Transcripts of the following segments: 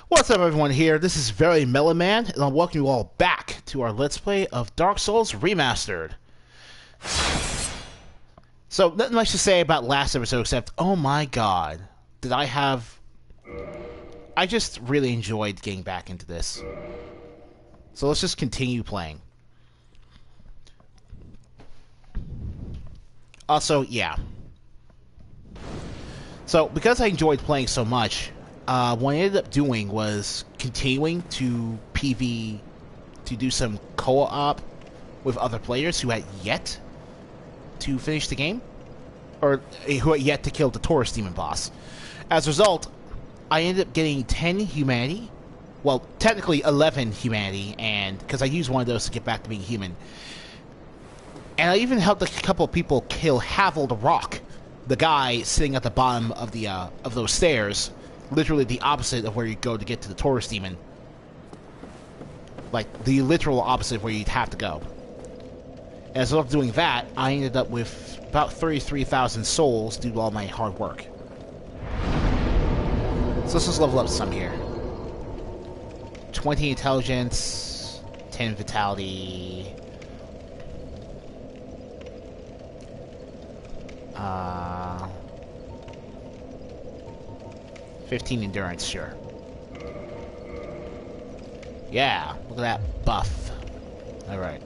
What's up, everyone? Here, this is Very Mellow Man, and I'll welcome you all back to our Let's Play of Dark Souls Remastered. So, nothing much to say about last episode except, oh my god, did I have... I just really enjoyed getting back into this. So let's just continue playing. Also, yeah. So, because I enjoyed playing so much, what I ended up doing was continuing to PV, to do some co-op with other players who had yet to finish the game, or who had yet to kill the Taurus Demon boss. As a result, I ended up getting 10 humanity, well, technically 11 humanity, and because I used one of those to get back to being human. And I even helped a couple of people kill Havel the Rock, the guy sitting at the bottom of the of those stairs, literally the opposite of where you go to get to the Taurus Demon. Like, the literal opposite of where you'd have to go. As a result of doing that, I ended up with about 33,000 souls due to all my hard work. So let's just level up some here. 20 intelligence, 10 vitality... 15 endurance, sure. Yeah, look at that buff. Alright.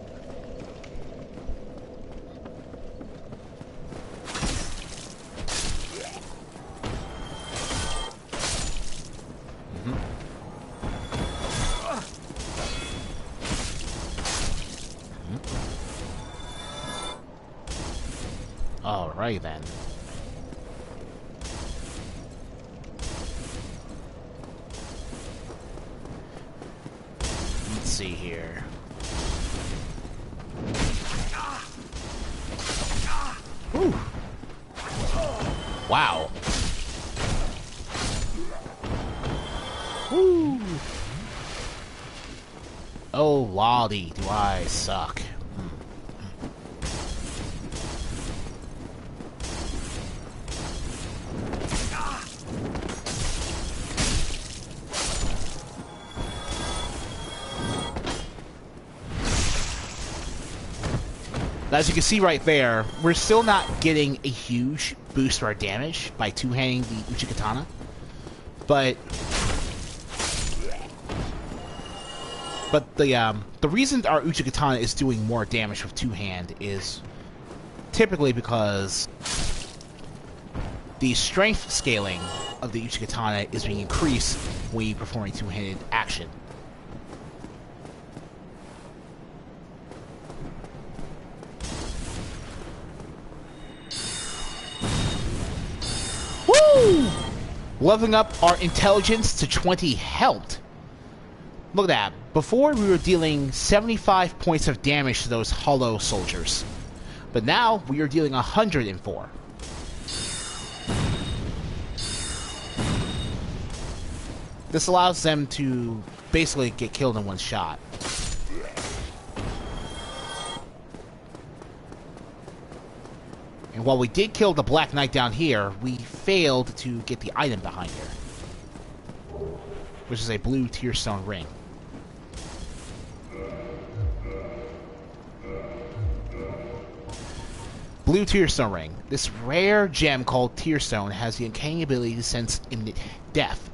Alright then. Let's see here. Whew. Wow. Woo. Oh, lolly, do I suck. As you can see right there, we're still not getting a huge boost to our damage by two-handing the Uchigatana, but the reason our Uchigatana is doing more damage with two-hand is typically because the strength scaling of the Uchigatana is being increased when you perform a two-handed action. Woo! Leveling up our intelligence to 20 helped. Look at that. Before, we were dealing 75 points of damage to those hollow soldiers. But now, we are dealing 104. This allows them to basically get killed in one shot. And while we did kill the Black Knight down here, we failed to get the item behind here, which is a blue Tearstone ring. Blue Tearstone ring. This rare gem called Tearstone has the uncanny ability to sense imminent death.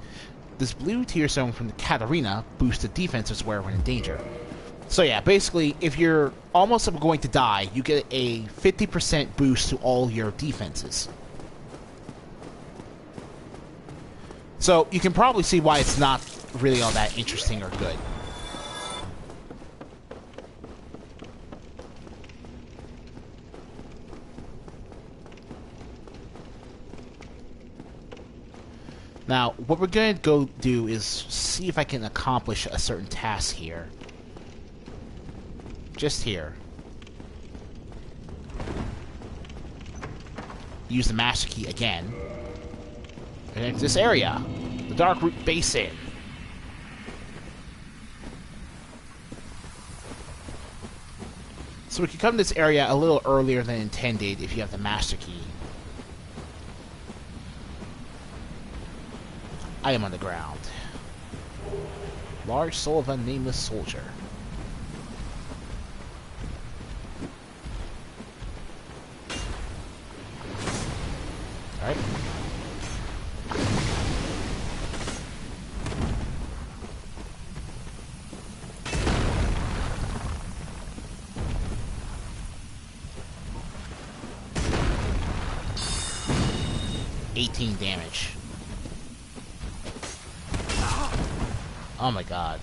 This blue Tearstone from the Katarina boosts the defenses wherever in danger. So yeah, basically, if you're almost going to die, you get a 50% boost to all your defenses. So you can probably see why it's not really all that interesting or good. Now, what we're going to go do is see if I can accomplish a certain task here. Just here. Use the Master Key again. And enter this area. The Darkroot Basin. So we can come to this area a little earlier than intended if you have the Master Key. Item on the ground. Large soul of a nameless soldier. Alright. Damage. Oh my god.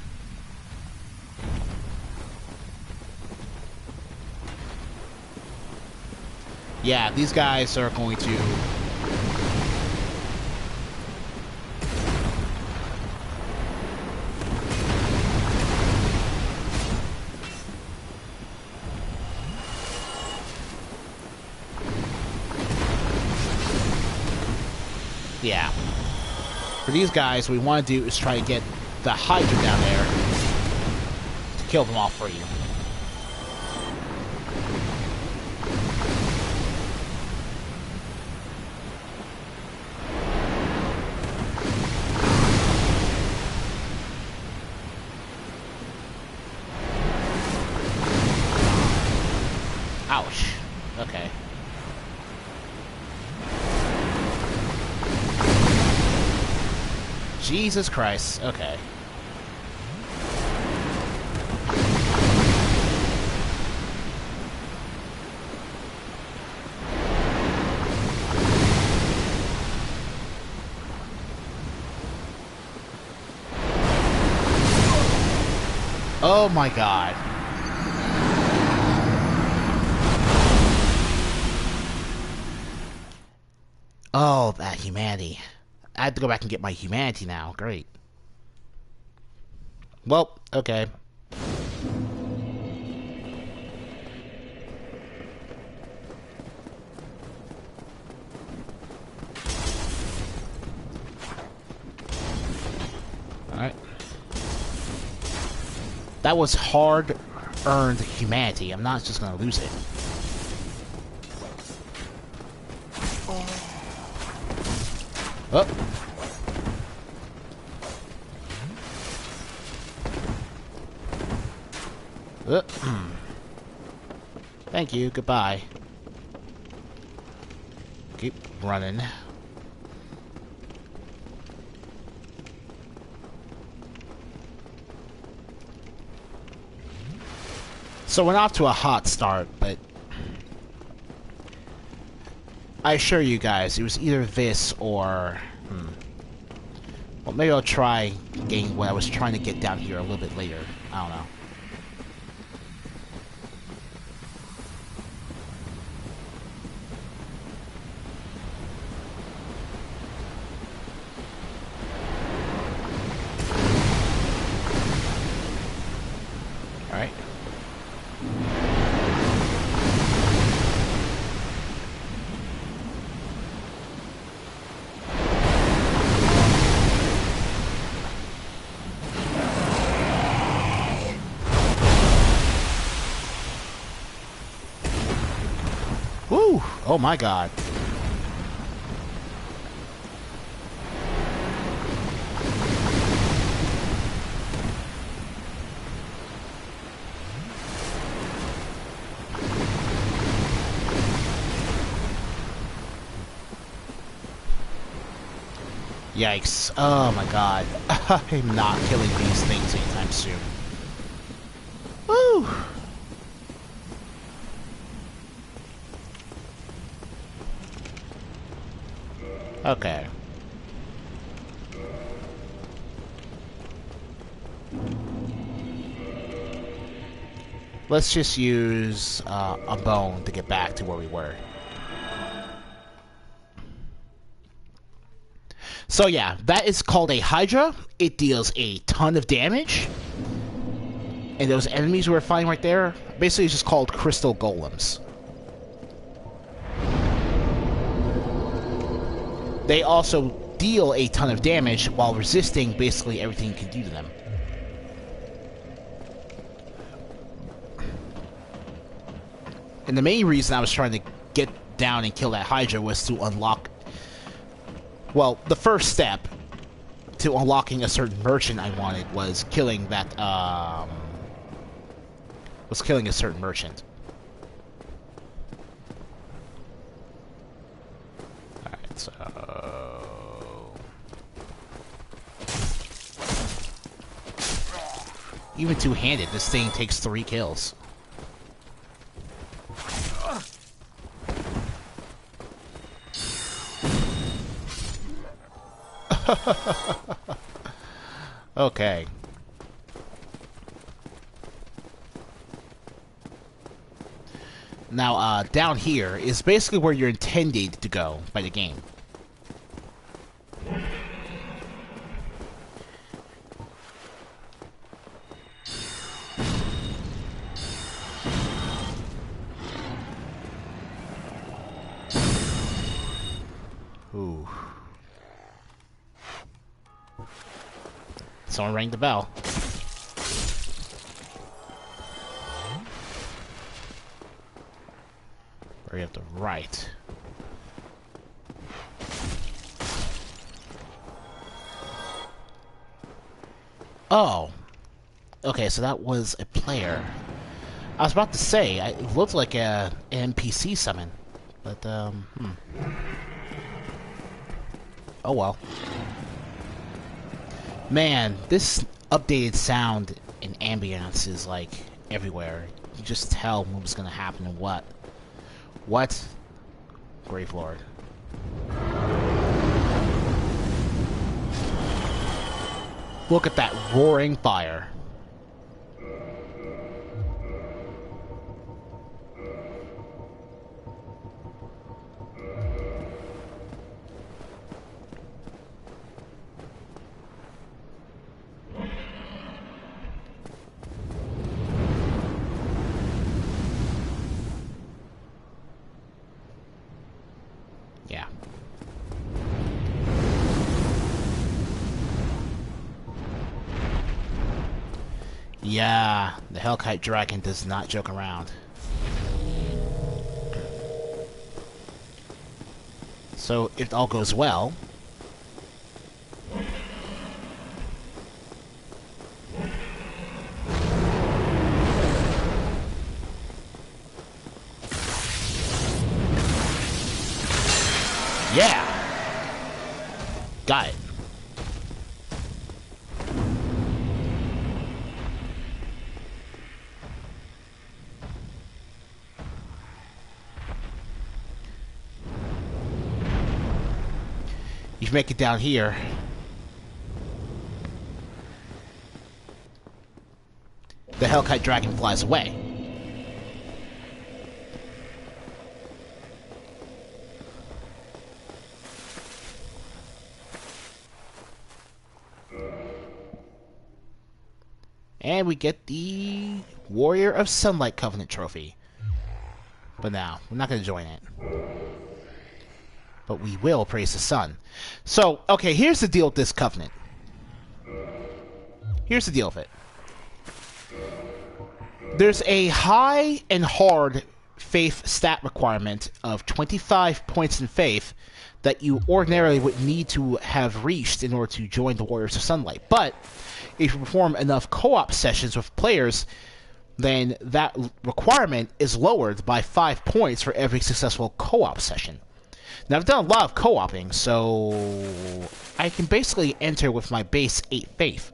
Yeah, these guys are going to... Yeah. For these guys, what we want to do is try to get the Hydra down there to kill them all for you. Ouch. Okay. Jesus Christ. Okay. Oh my god. Oh, that humanity. I have to go back and get my humanity now. Great. Well, okay. Alright. That was hard-earned humanity. I'm not just gonna lose it. Oh. Thank you, goodbye. Keep running. So we're off to a hot start, but I assure you guys, it was either this or... Well, maybe I'll try getting what I was trying to get down here a little bit later. I don't know. Alright. Woo! Oh my god. Yikes. Oh my god. I'm not killing these things anytime soon. Woo! Okay. Let's just use a bone to get back to where we were. So yeah, that is called a Hydra. It deals a ton of damage. And those enemies we were fighting right there, basically it's just called crystal golems. They also deal a ton of damage while resisting basically everything you can do to them. And the main reason I was trying to get down and kill that Hydra was to unlock... Well, the first step to unlocking a certain merchant I wanted was killing that, was killing a certain merchant. Alright, so... Even two-handed, this thing takes 3 kills. Okay. Now, down here is basically where you're intended to go by the game. Ooh. Someone rang the bell. Or you have to right. Oh. Okay, so that was a player. I was about to say, it looked like an NPC summon. But, Oh well. Man, this updated sound and ambience is like everywhere. You just tell what's gonna happen and what. What? Grave Lord. Look at that roaring fire. Yeah. Yeah, the Hellkite Dragon does not joke around. So, if all goes well... Yeah! Got it. You make it down here. The Hellkite Dragon flies away. And we get the Warrior of Sunlight Covenant trophy. But now, we're not going to join it. But we will praise the sun. So, okay, here's the deal with this covenant. Here's the deal with it. There's a high and hard faith stat requirement of 25 points in faith that you ordinarily would need to have reached in order to join the Warriors of Sunlight. But if you perform enough co-op sessions with players, then that requirement is lowered by 5 points for every successful co-op session. Now, I've done a lot of co-oping, so I can basically enter with my base 8 faith.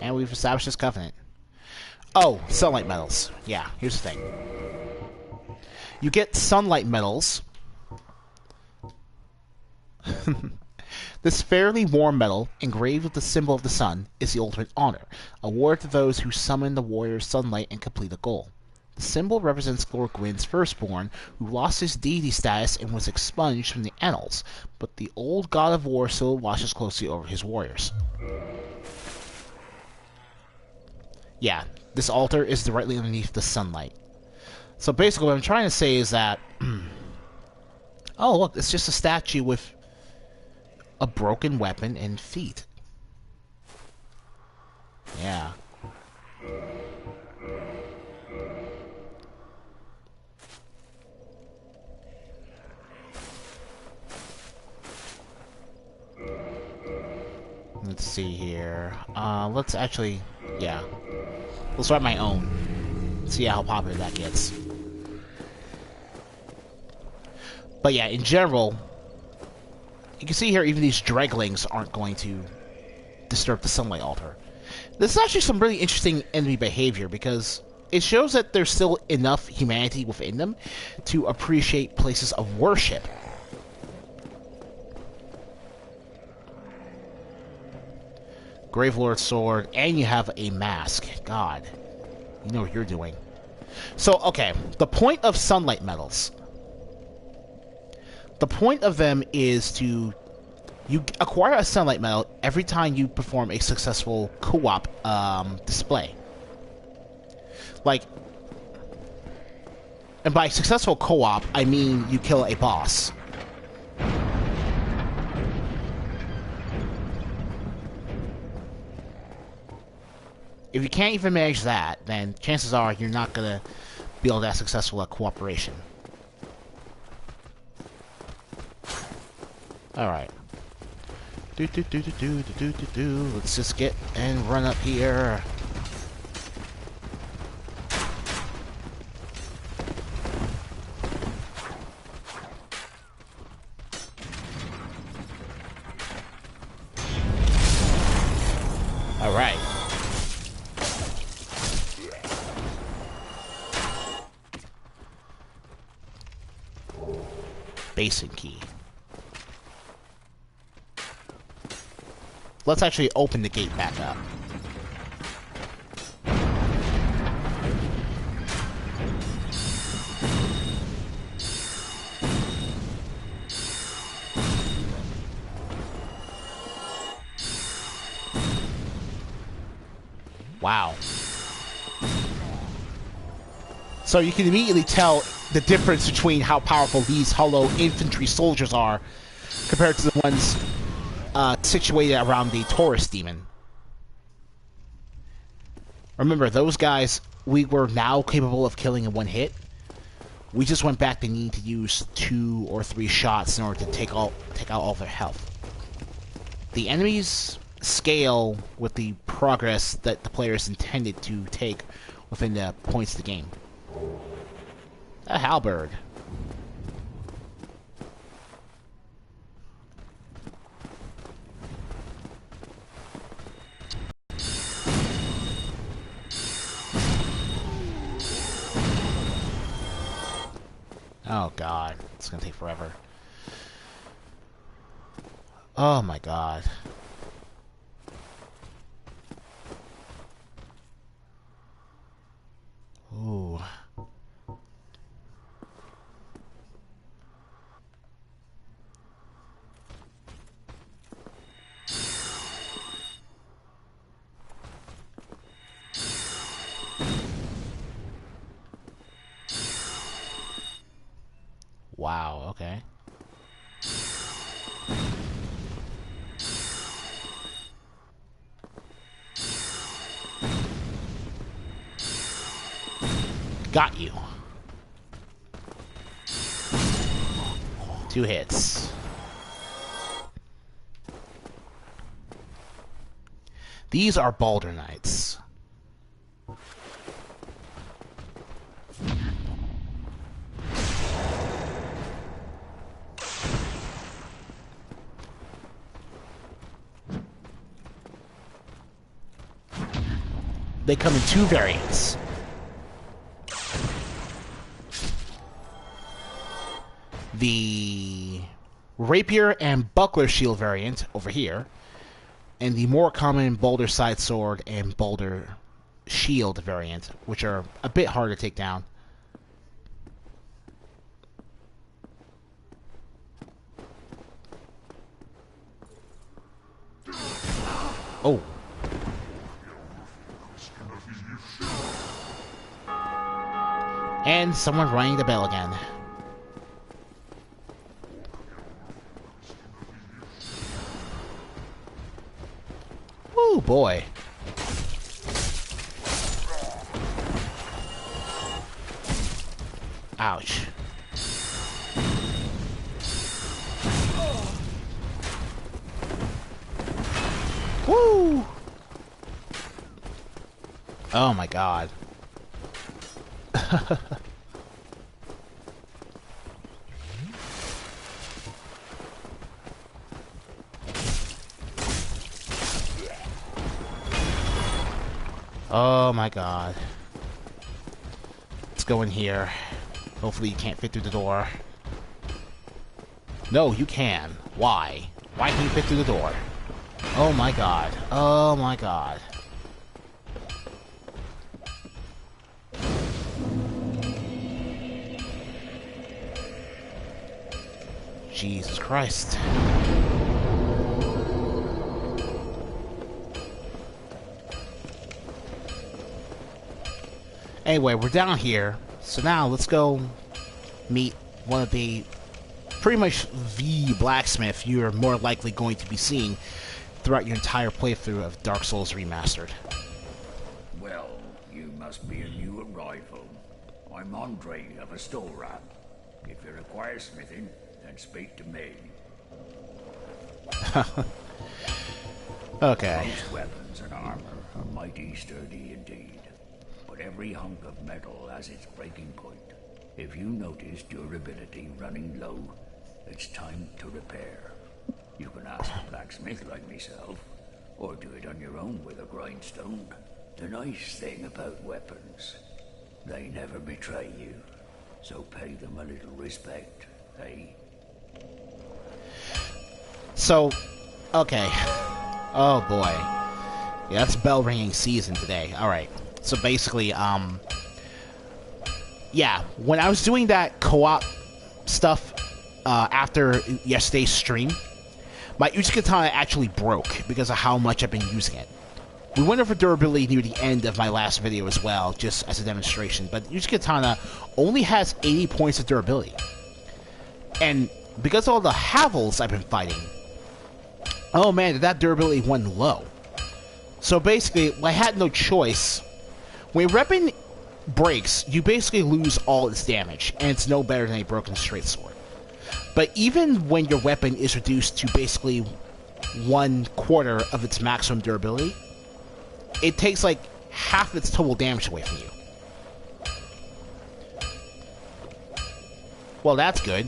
And we've established this covenant. Oh, sunlight medals. Yeah, here's the thing. You get sunlight medals. This fairly warm medal, engraved with the symbol of the sun, is the ultimate honor, awarded to those who summon the warrior's sunlight and complete a goal. The symbol represents Lord Gwyn's firstborn, who lost his deity status and was expunged from the annals, but the old god of war still watches closely over his warriors. Yeah, this altar is directly underneath the sunlight. So basically what I'm trying to say is that... oh, look, it's just a statue with a broken weapon and feet. Yeah. Let's see here. Let's actually, yeah. Let's write my own. See how popular that gets. But yeah, in general, you can see here even these draglings aren't going to disturb the sunlight altar. This is actually some really interesting enemy behavior because it shows that there's still enough humanity within them to appreciate places of worship. Gravelord's sword, and you have a mask. God, you know what you're doing. So, okay, the point of sunlight medals. The point of them is to... You acquire a sunlight medal every time you perform a successful co-op display. Like... And by successful co-op, I mean you kill a boss. If you can't even manage that, then chances are you're not going to be able to have successful cooperation. Alright. Let's just get and run up here. Alright. Basin key. Let's actually open the gate back up. Wow. So you can immediately tell the difference between how powerful these hollow infantry soldiers are compared to the ones situated around the Taurus demon. Remember, those guys we were now capable of killing in one hit. We just went back to needing to use 2 or 3 shots in order to take out all their health. The enemies scale with the progress that the players intended to take within the points of the game. A halberd. Oh god, it's gonna take forever. Oh my god. Ooh. Wow, okay. Got you. 2 hits. These are Balder Knights. They come in 2 variants. The rapier and buckler shield variant over here, and the more common boulder side sword and boulder shield variant, which are a bit harder to take down. Oh. And someone ringing the bell again. boy. Ouch. Woo! Oh my god. Oh my god. Let's go in here. Hopefully you can't fit through the door. No, you can. Why? Why can't you fit through the door? Oh my god. Oh my god. Jesus Christ. Anyway, we're down here, so now let's go meet one of the, pretty much the blacksmith you're more likely going to be seeing throughout your entire playthrough of Dark Souls Remastered. Well, you must be a new arrival. I'm Andre of Astoria. If you require smithing, then speak to me. Okay. Most weapons and armor are mighty sturdy indeed. But every hunk of metal has its breaking point. If you notice durability running low, it's time to repair. You can ask a blacksmith like myself, or do it on your own with a grindstone. The nice thing about weapons, they never betray you. So pay them a little respect, eh? So, okay. Oh boy. Yeah, that's bell ringing season today. Alright. So basically, yeah, when I was doing that co-op stuff after yesterday's stream, my Uchi Katana actually broke because of how much I've been using it. We went over durability near the end of my last video as well, just as a demonstration, but Uchi Katana only has 80 points of durability. And because of all the Havels I've been fighting, oh man, that durability went low. So basically, I had no choice. When a weapon breaks, you basically lose all its damage, and it's no better than a broken straight sword. But even when your weapon is reduced to basically 1/4 of its maximum durability, it takes like half its total damage away from you. Well, that's good.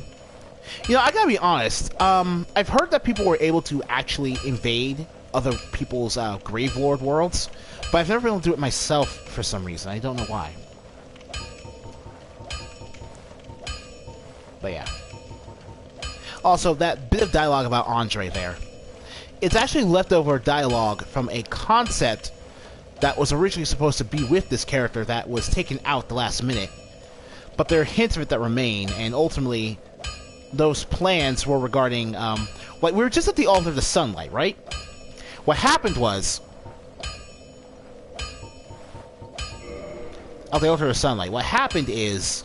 You know, I gotta be honest, I've heard that people were able to actually invade other people's Gravelord worlds, but I've never been able to do it myself for some reason. I don't know why. But yeah. Also, that bit of dialogue about Andre there, it's actually leftover dialogue from a concept that was originally supposed to be with this character that was taken out the last minute. But there are hints of it that remain, and ultimately, those plans were regarding, like, we were just at the altar of the sunlight, right? What happened was, at the altar of the sunlight, what happened is,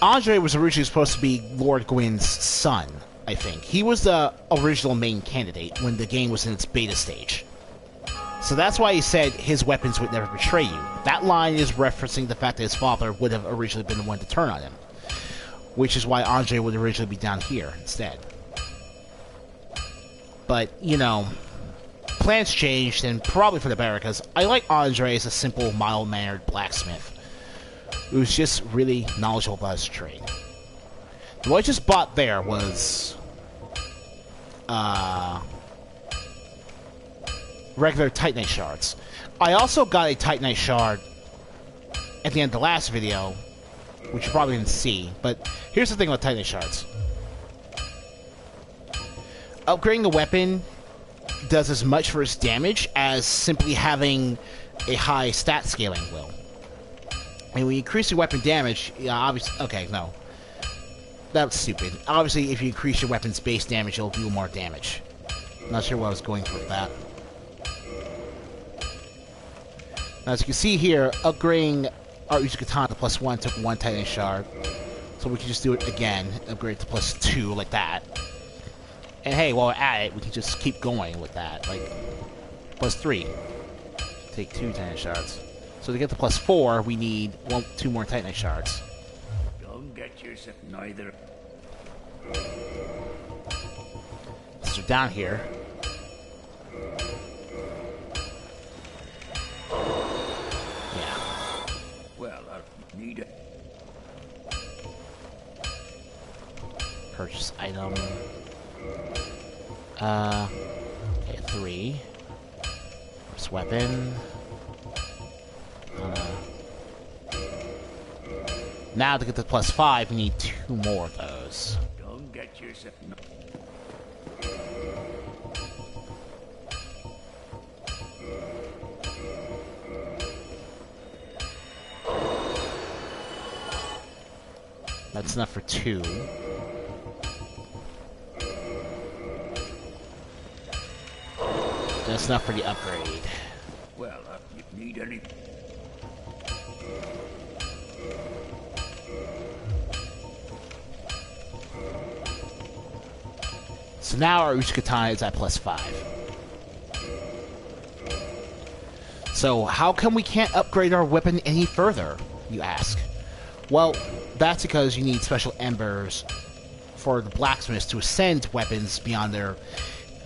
Andre was originally supposed to be Lord Gwyn's son, I think. He was the original main candidate when the game was in its beta stage. So that's why he said his weapons would never betray you. That line is referencing the fact that his father would have originally been the one to turn on him. Which is why Andre would originally be down here instead. But, you know, plans changed, and probably for the better, because I like Andre as a simple, mild-mannered blacksmith who's just really knowledgeable about his trade. What I just bought there was regular Titanite shards. I also got a Titanite shard at the end of the last video, which you probably didn't see, but here's the thing about Titanite shards. Upgrading a weapon does as much for its damage as simply having a high stat scaling will. And when you increase your weapon damage, obviously... Okay, no. That's stupid. Obviously, if you increase your weapon's base damage, it'll do more damage. Not sure what I was going for with that. Now, as you can see here, upgrading our Uchi Katana to +1 took 1 Titan Shard. So we can just do it again, upgrade to +2 like that. And hey, while we're at it, we can just keep going with that. Like, +3. Take 2 Titan Shards. So to get to +4, we need 2 more Titan Shards. Don't get yourself neither. So down here. Yeah. Well, I need it. Purchase item. Okay, 3. First weapon. Now to get to +5, we need 2 more of those. Don't get yourself. That's enough for 2. That's enough for the upgrade. Well, you need any. So now our Uchi Katana is at +5. So how come we can't upgrade our weapon any further, you ask? Well, that's because you need special embers for the blacksmiths to ascend weapons beyond their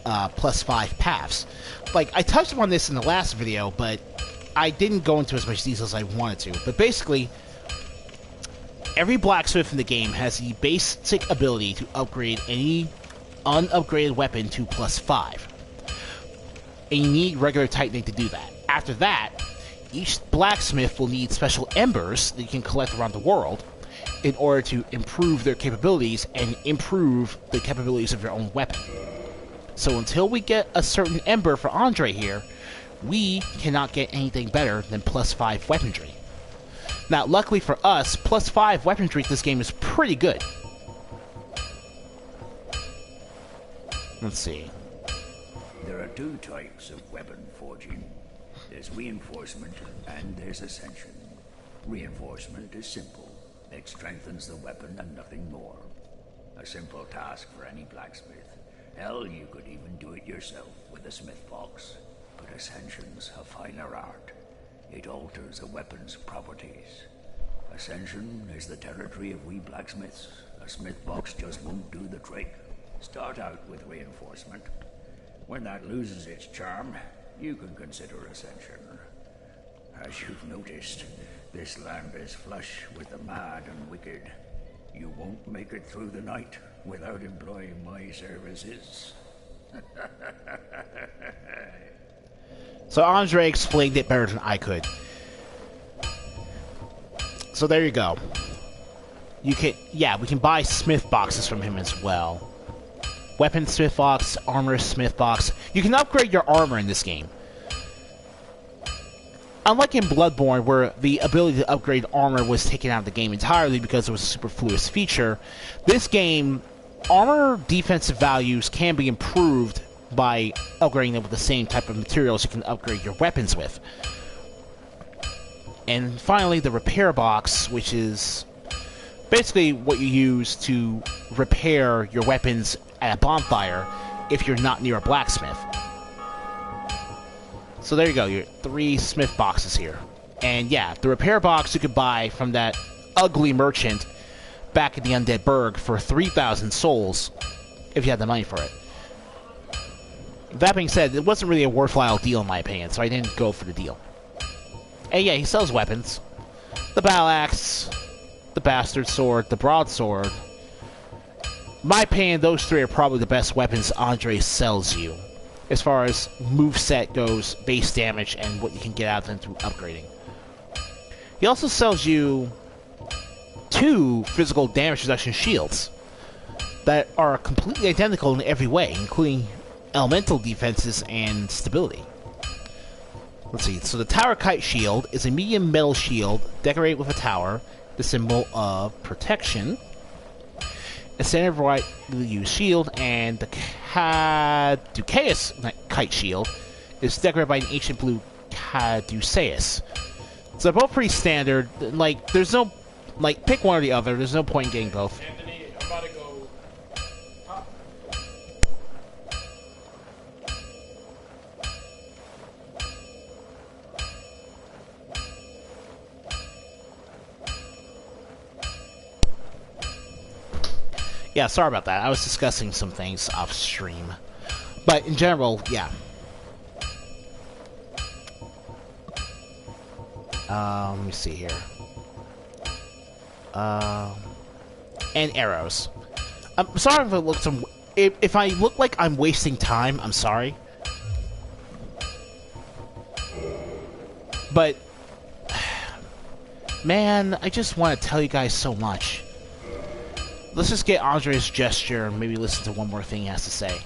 +5 paths. Like, I touched upon this in the last video, but I didn't go into as much detail as I wanted to. But basically, every blacksmith in the game has the basic ability to upgrade any unupgraded weapon to +5. And you need regular tightening to do that. After that, each blacksmith will need special embers that you can collect around the world in order to improve their capabilities and improve the capabilities of your own weapon. So until we get a certain ember for Andre here, we cannot get anything better than +5 weaponry. Now, luckily for us, +5 weaponry in this game is pretty good. Let's see. There are 2 types of weapon forging. There's reinforcement and there's ascension. Reinforcement is simple. It strengthens the weapon and nothing more. A simple task for any blacksmith. Hell, you could even do it yourself with a smith box. But ascension's a finer art. It alters a weapon's properties. Ascension is the territory of we blacksmiths. A smith box just won't do the trick. Start out with reinforcement. When that loses its charm, you can consider ascension. As you've noticed, this land is flush with the mad and wicked. You won't make it through the night without employing my services. So Andre explained it better than I could. So there you go. You can, yeah, we can buy smith boxes from him as well. Weapon smith box, armor smith box. You can upgrade your armor in this game. Unlike in Bloodborne, where the ability to upgrade armor was taken out of the game entirely because it was a superfluous feature, this game, armor defensive values can be improved by upgrading them with the same type of materials you can upgrade your weapons with. And finally, the repair box, which is basically what you use to repair your weapons at a bonfire if you're not near a blacksmith. So there you go, your 3 smith boxes here. And yeah, the repair box you could buy from that ugly merchant back at the Undead Burg for 3,000 souls if you had the money for it. That being said, it wasn't really a worthwhile deal in my opinion, so I didn't go for the deal. And yeah, he sells weapons. The battle axe, the bastard sword, the broadsword. In my opinion, those 3 are probably the best weapons Andre sells you, as far as moveset goes, base damage, and what you can get out of them through upgrading. He also sells you 2 physical damage reduction shields that are completely identical in every way, including elemental defenses and stability. Let's see, so the Tower Kite Shield is a medium metal shield decorated with a tower, the symbol of protection. A standard widely used shield, and the Caduceus Kite Shield is decorated by an ancient blue Caduceus. So they're both pretty standard. Like, there's no... Like, pick one or the other. There's no point in getting both. Anthony, I'm about to go. Yeah, sorry about that. I was discussing some things off stream. But in general, yeah. Let me see here. And arrows. I'm sorry if I look if I look like I'm wasting time, I'm sorry. But man, I just want to tell you guys so much. Let's just get Andre's gesture and maybe listen to one more thing he has to say.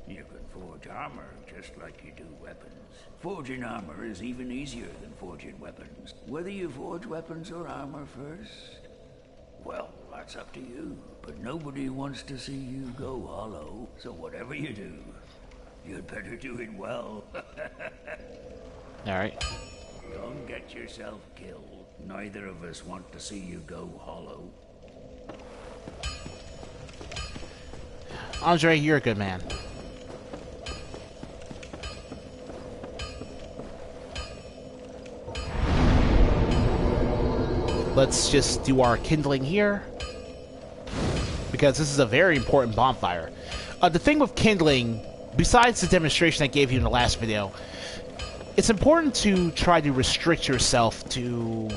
You can forge armor just like you do weapons. Forging armor is even easier than forging weapons. Whether you forge weapons or armor first, well, that's up to you. But nobody wants to see you go hollow. So whatever you do, you'd better do it well. Alright. Don't get yourself killed. Neither of us want to see you go hollow. Andre, you're a good man. Let's just do our kindling here, because this is a very important bonfire. The thing with kindling, besides the demonstration I gave you in the last video, it's important to try to restrict yourself to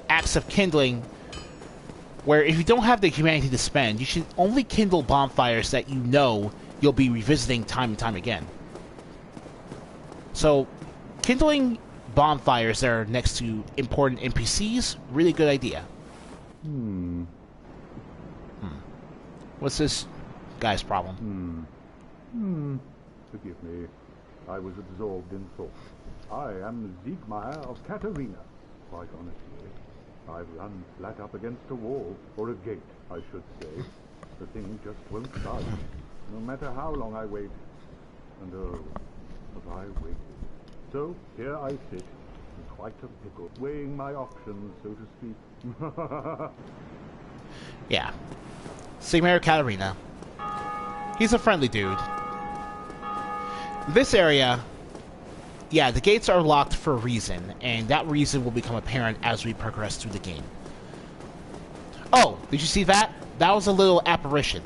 acts of kindling where if you don't have the humanity to spend, you should only kindle bonfires that you know you'll be revisiting time and time again. So, kindling bonfires that are next to important NPCs, really good idea. What's this guy's problem? Forgive me. I was absorbed in thought. I am Siegmeyer of Katarina. Quite honestly, I've run flat up against a wall, or a gate, I should say. The thing just won't budge, no matter how long I wait. And oh, have I waited. So here I sit, in quite a pickle, weighing my options, so to speak. Yeah. Sigmar Katarina. He's a friendly dude. This area, yeah, the gates are locked for a reason, and that reason will become apparent as we progress through the game. Oh, did you see that? That was a little apparition.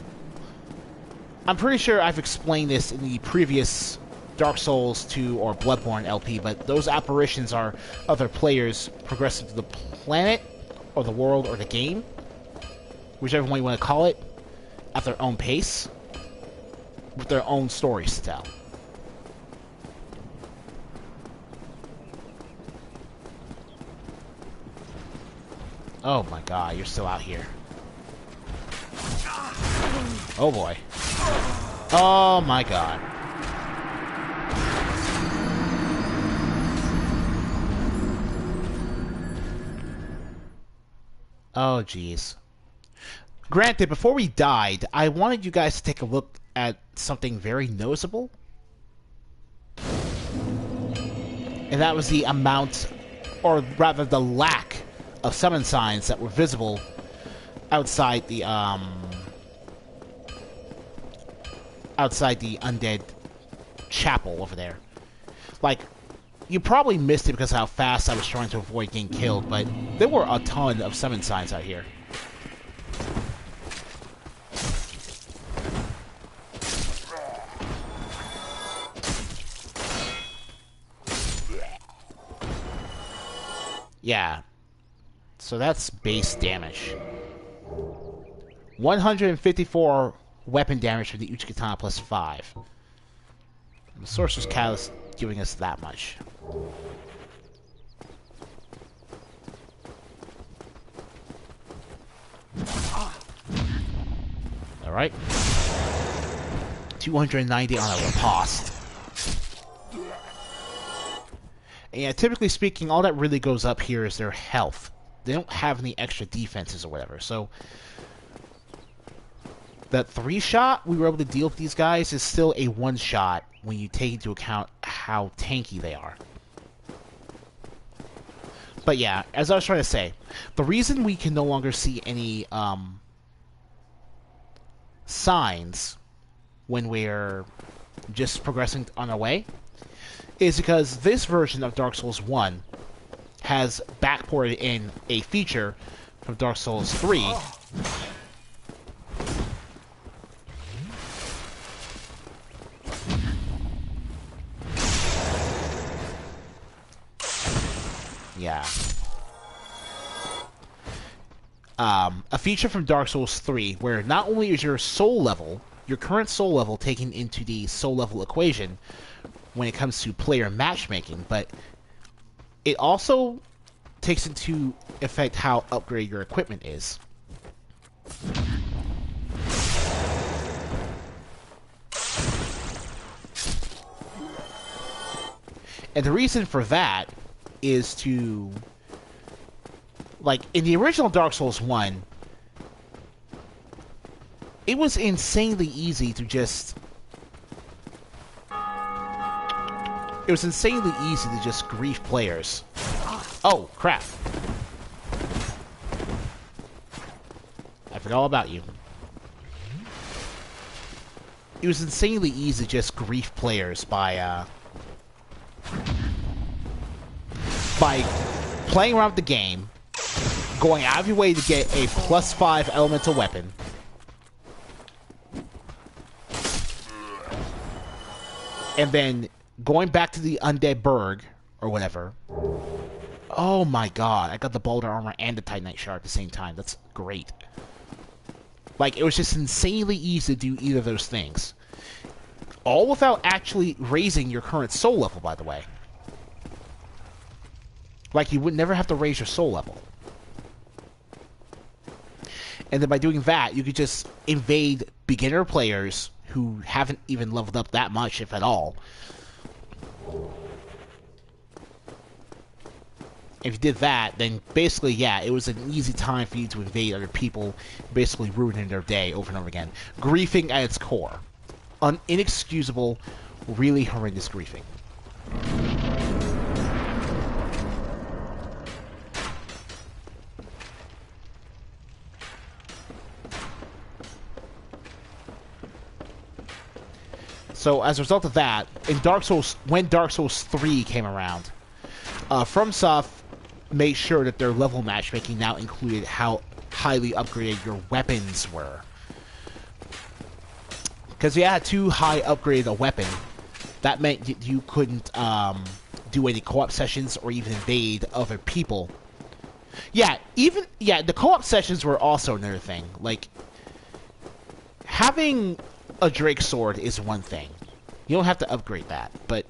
I'm pretty sure I've explained this in the previous Dark Souls 2 or Bloodborne LP, but those apparitions are other players progressing through the planet, or the world, or the game, whichever one you want to call it, at their own pace, with their own stories to tell. Oh my god, you're still out here. Oh boy. Oh my god. Oh jeez. Granted, before we died, I wanted you guys to take a look at something very noticeable. And that was the amount, or rather the lack, of summon signs that were visible outside the undead chapel over there. Like, you probably missed it because of how fast I was trying to avoid getting killed, but there were a ton of summon signs out here. Yeah. So that's base damage. 154 weapon damage for the Uchikatana plus 5. The Sorcerer's Catalyst giving us that much. Alright. 290 on a riposte. And yeah, typically speaking, all that really goes up here is their health. They don't have any extra defenses or whatever, so that 3-shot we were able to deal with these guys is still a 1-shot when you take into account how tanky they are. But yeah, as I was trying to say, the reason we can no longer see any signs when we're just progressing on our way is because this version of Dark Souls 1 has backported in a feature from Dark Souls 3. Yeah. A feature from Dark Souls 3 where not only is your soul level, your current soul level taken into the soul level equation when it comes to player matchmaking, but it also takes into effect how upgraded your equipment is. And the reason for that is to... Like, in the original Dark Souls 1, it was insanely easy to just... It was insanely easy to just grief players. Oh, crap. I forgot all about you. It was insanely easy to just grief players by playing around with the game, going out of your way to get a +5 elemental weapon, and then going back to the Undead Burg, or whatever. Oh my god, I got the Boulder Armor and the Titanite Shard at the same time. That's great. Like, it was just insanely easy to do either of those things. All without actually raising your current soul level, by the way. Like, you would never have to raise your soul level. And then by doing that, you could just invade beginner players who haven't even leveled up that much, if at all. If you did that, then basically, yeah, it was an easy time for you to invade other people, basically ruining their day over and over again. Griefing at its core. Inexcusable, really horrendous griefing. So as a result of that, in Dark Souls, when Dark Souls 3 came around, FromSoft made sure that their level matchmaking now included how highly upgraded your weapons were. Because you had too high upgraded a weapon, that meant you couldn't do any co-op sessions or even invade other people. Yeah, the co-op sessions were also another thing. Like, having a Drake sword is one thing. You don't have to upgrade that, but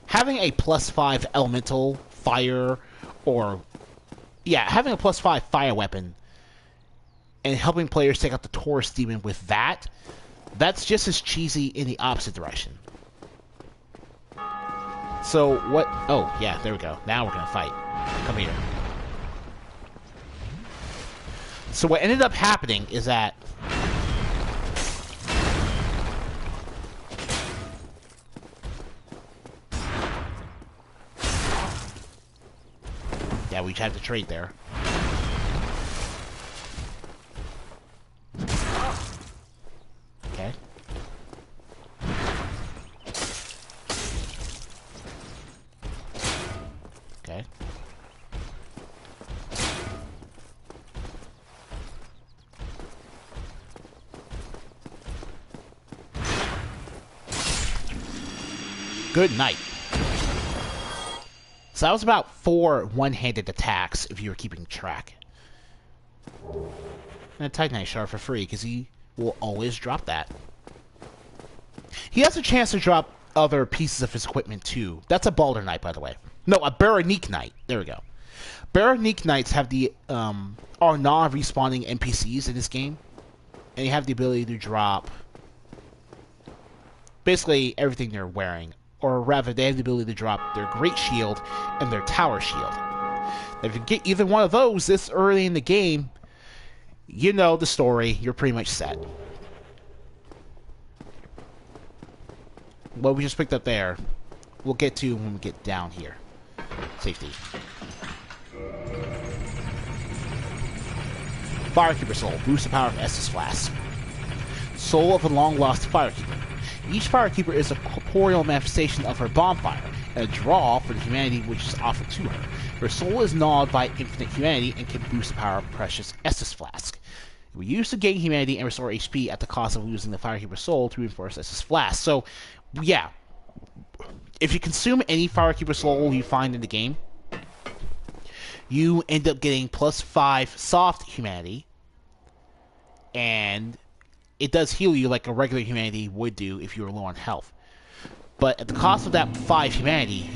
having a +5 elemental fire, or having a +5 fire weapon and helping players take out the Taurus demon with that's just as cheesy in the opposite direction. So what? Oh yeah, there we go. Now we're gonna fight. Come here. So what ended up happening is that we each had to trade there. Okay. Okay. Good night. So that was about 4 one-handed attacks, if you were keeping track. And a Titanite Shard for free, because he will always drop that. He has a chance to drop other pieces of his equipment, too. That's a Balder Knight, by the way. No, a Baronique Knight. There we go. Baronique Knights have are non-respawning NPCs in this game. And they have the ability to drop basically everything they're wearing. Or rather, they have the ability to drop their Great Shield and their Tower Shield. Now, if you get either one of those this early in the game, you know the story. You're pretty much set. What we just picked up there, we'll get to when we get down here. Safety. Firekeeper Soul. Boost the power of Estus Flask. Soul of a long-lost Firekeeper. Each Firekeeper is a corporeal manifestation of her bonfire, and a draw for the humanity which is offered to her. Her soul is gnawed by infinite humanity and can boost the power of precious Estus Flask. We use to gain humanity and restore HP at the cost of losing the Firekeeper Soul to reinforce Estus Flask. So, yeah. If you consume any Firekeeper Soul you find in the game, you end up getting +5 soft humanity, and it does heal you like a regular humanity would do if you were low on health. But at the cost of that 5 humanity,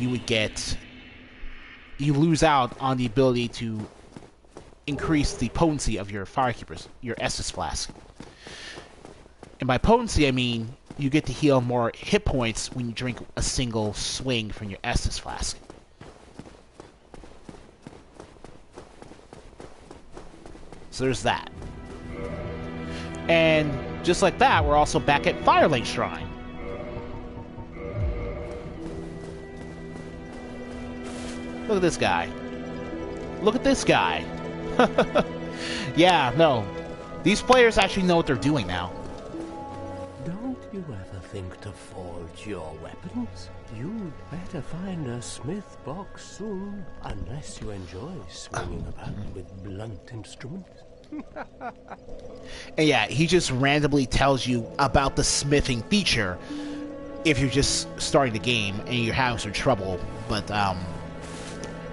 you lose out on the ability to increase the potency of your Firekeepers, your Estus Flask. And by potency, I mean you get to heal more hit points when you drink a single swing from your Estus Flask. So there's that. And just like that, we're also back at Firelink Shrine. Look at this guy. Look at this guy. Yeah, no. These players actually know what they're doing now. Don't you ever think to forge your weapons? You'd better find a smith box soon, unless you enjoy swinging about with blunt instruments. And yeah, he just randomly tells you about the smithing feature if you're just starting the game and you're having some trouble. But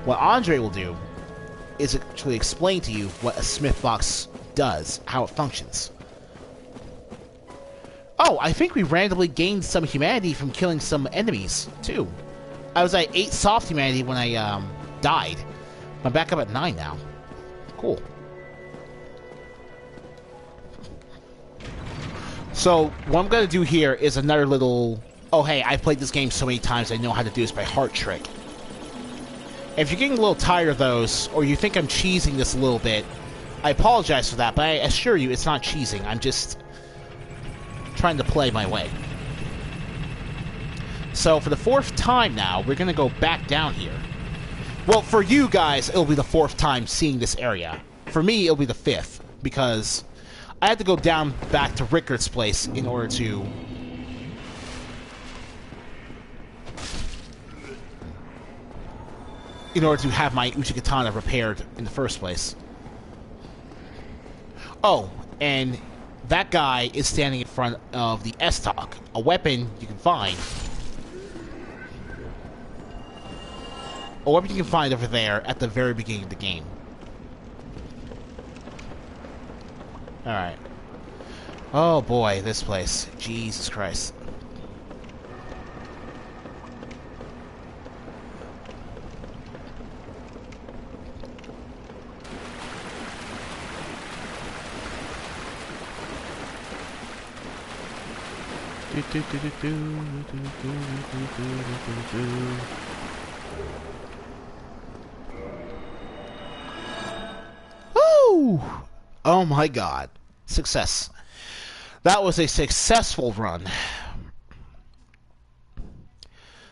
what Andre will do is actually explain to you what a smith box does, how it functions. Oh, I think we randomly gained some humanity from killing some enemies, too. I was at 8 soft humanity when I died. I'm back up at 9 now. Cool. So, what I'm going to do here is another little... Oh, hey, I've played this game so many times I know how to do this by heart trick. If you're getting a little tired of those, or you think I'm cheesing this a little bit, I apologize for that, but I assure you it's not cheesing. I'm just trying to play my way. So, for the 4th time now, we're going to go back down here. Well, for you guys, it'll be the 4th time seeing this area. For me, it'll be the 5th, because I had to go down back to Rickard's place in order to... have my Uchikatana repaired in the first place. Oh, and that guy is standing in front of the S-Talk, a weapon you can find. A weapon you can find over there at the very beginning of the game. Alright. Oh boy, this place. Jesus Christ. Woo! Oh my god. Success. That was a successful run.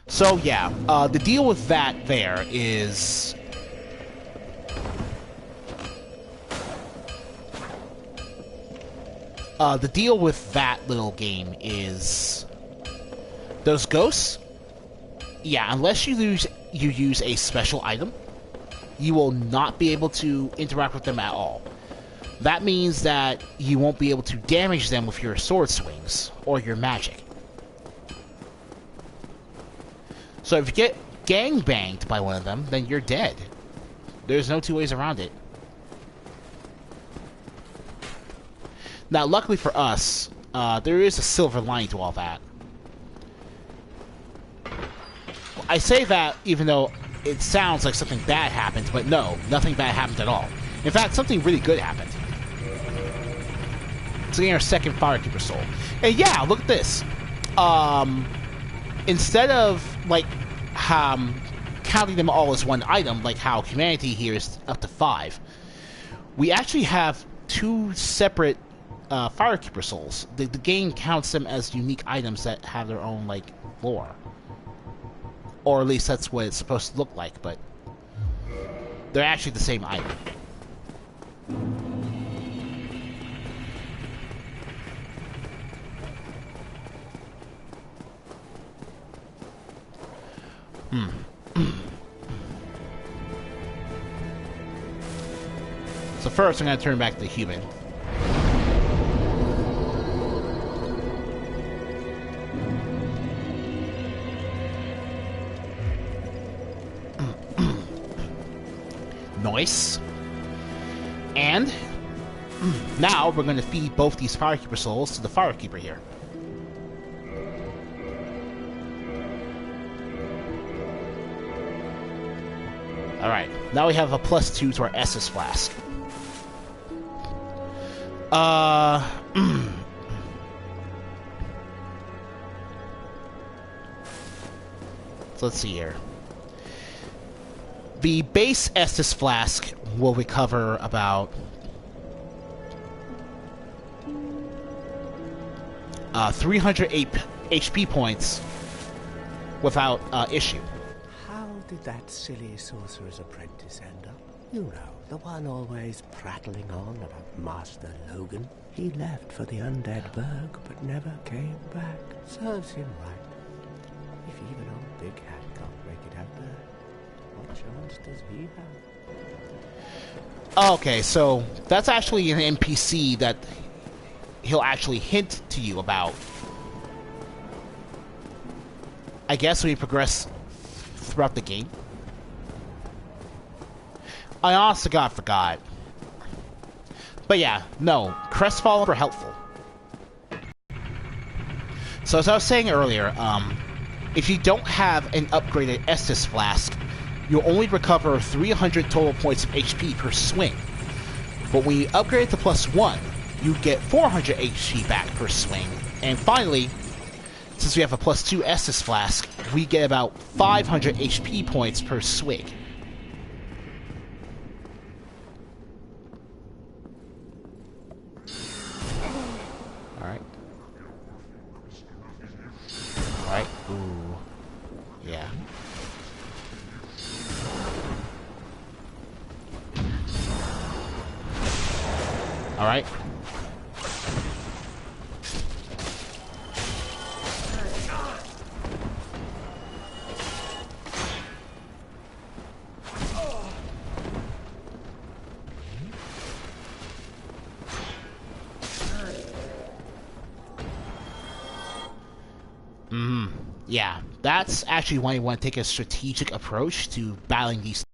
So yeah, the deal with that there is... the deal with that little game is... those ghosts? Yeah, unless you use a special item, you will not be able to interact with them at all. That means that you won't be able to damage them with your sword swings or your magic. So if you get gangbanged by one of them, then you're dead. There's no two ways around it. Now, luckily for us, there is a silver lining to all that. I say that even though it sounds like something bad happened, but no, nothing bad happened at all. In fact, something really good happened. It's getting our second Firekeeper Soul. And yeah, look at this. Instead of, like, counting them all as one item, like how humanity here is up to 5, we actually have 2 separate Firekeeper Souls. The game counts them as unique items that have their own, like, lore. Or at least that's what it's supposed to look like, but... They're actually the same item. So first, I'm going to turn back to the human. Nice. And now we're going to feed both these Firekeeper souls to the Firekeeper here. Alright, now we have a +2 to our Estus Flask. So let's see here. The base Estus Flask will recover about 308 HP points without issue. How did that silly sorcerer's apprentice end up? You know, the one always prattling on about Master Logan. He left for the Undead Burg, but never came back. Serves him right. If even old Big Hat can't make it out there, what chance does he have? Okay, so that's actually an NPC that he'll actually hint to you about. I guess when you progress throughout the game. I honest to God forgot. But yeah, no, Crestfallen are helpful. So as I was saying earlier, if you don't have an upgraded Estus Flask, you'll only recover 300 total points of HP per swing. But when you upgrade it to +1, you get 400 HP back per swing. And finally, since we have a +2 Estus Flask, we get about 500 HP points per swig. Alright. Alright, ooh. Yeah. Alright. Yeah, that's actually why you want to take a strategic approach to battling these.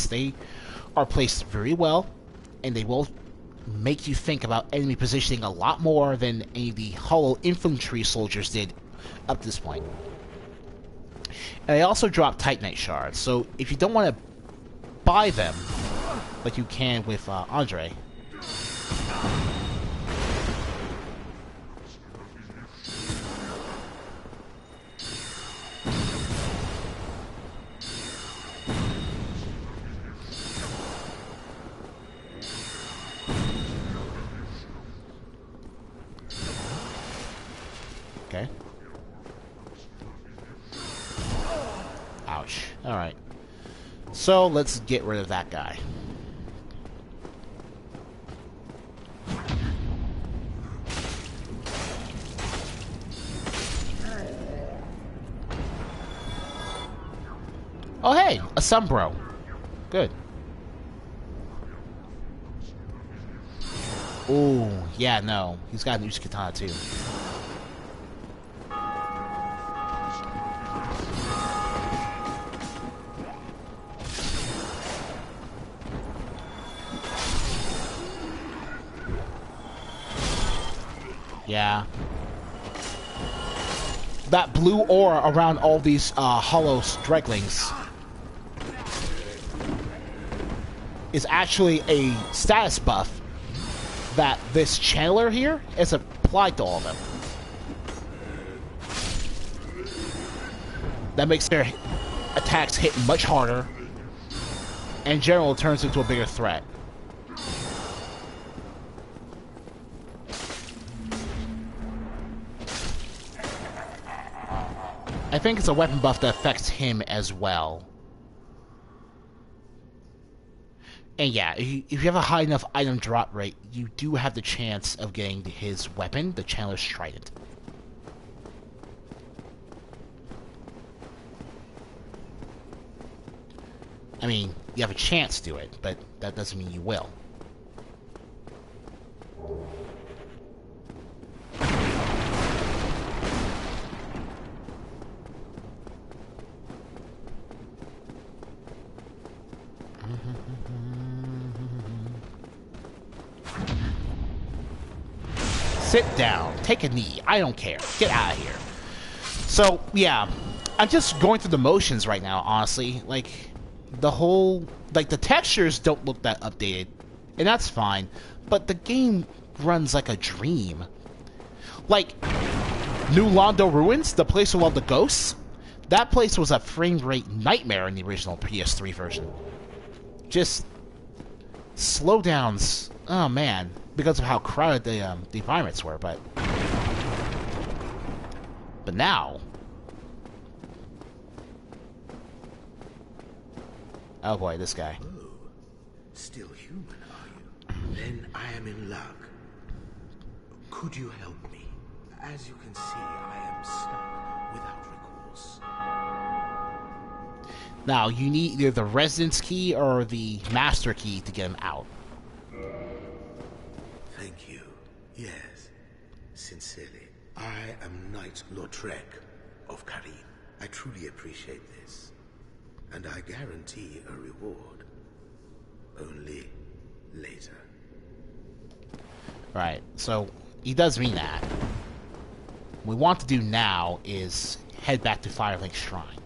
They are placed very well, and they will make you think about enemy positioning a lot more than any of the hollow infantry soldiers did up to this point. And they also drop Titanite shards, so if you don't want to buy them, like you can with Andre, okay. Ouch. Alright. So, let's get rid of that guy. Oh, hey! A Sumbro. Good. Ooh, yeah, no. He's got a new katana, too. Yeah. That blue aura around all these hollow stragglings is actually a status buff that this channeler here is applied to all of them. That makes their attacks hit much harder, and in general it turns into a bigger threat. I think it's a weapon buff that affects him as well. And yeah, if you have a high enough item drop rate, you do have the chance of getting his weapon, the Chandler's Trident. I mean, you have a chance to do it, but that doesn't mean you will. Sit down. Take a knee. I don't care. Get out of here. So, yeah. I'm just going through the motions right now, honestly. Like, the whole... Like, the textures don't look that updated. And that's fine. But the game runs like a dream. Like, New Londo Ruins, the place with all the ghosts, that place was a frame rate nightmare in the original PS3 version. Just... slowdowns. Oh, man. Because of how crowded the environments were, but now, oh boy, this guy. Oh, still human, are you? Then I am in luck. Could you help me? As you can see, I am stuck without recourse. Now, you need either the residence key or the master key to get him out. Thank you. Yes, sincerely. I am Knight Lautrec of Karin. I truly appreciate this. And I guarantee a reward. Only later. Right, so he does mean that. What we want to do now is head back to Firelink Shrine.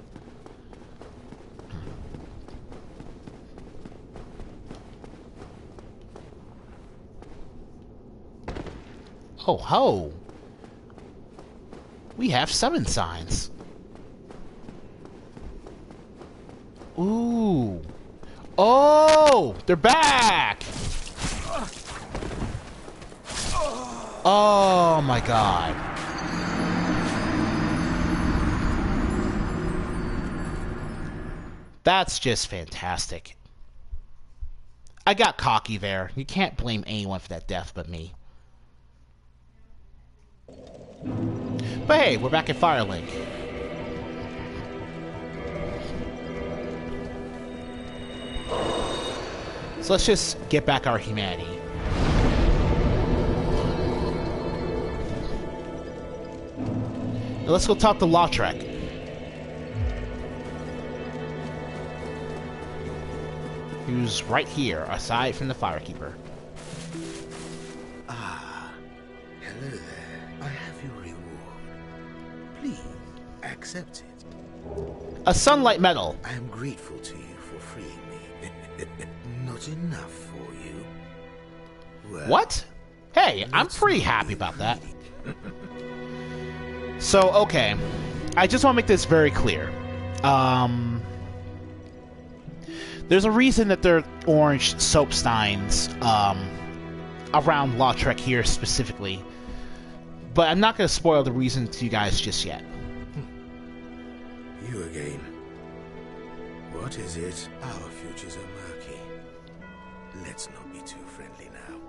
Oh ho! We have summon signs. Ooh. Oh! They're back! Oh my god. That's just fantastic. I got cocky there. You can't blame anyone for that death but me. But hey, we're back at Firelink. So let's just get back our humanity. Now let's go talk to Lautrec. Who's right here, aside from the Firekeeper. Ah, hello there. I have your reward. Please, accept it. A sunlight medal. I am grateful to you for freeing me. Not enough for you? Well, What? Hey, I'm pretty happy about that. So, okay. I just want to make this very clear. There's a reason that there are orange soap steins around Lautrec here specifically. But I'm not going to spoil the reason to you guys just yet. You again. What is it? Our futures are murky. Let's not be too friendly now.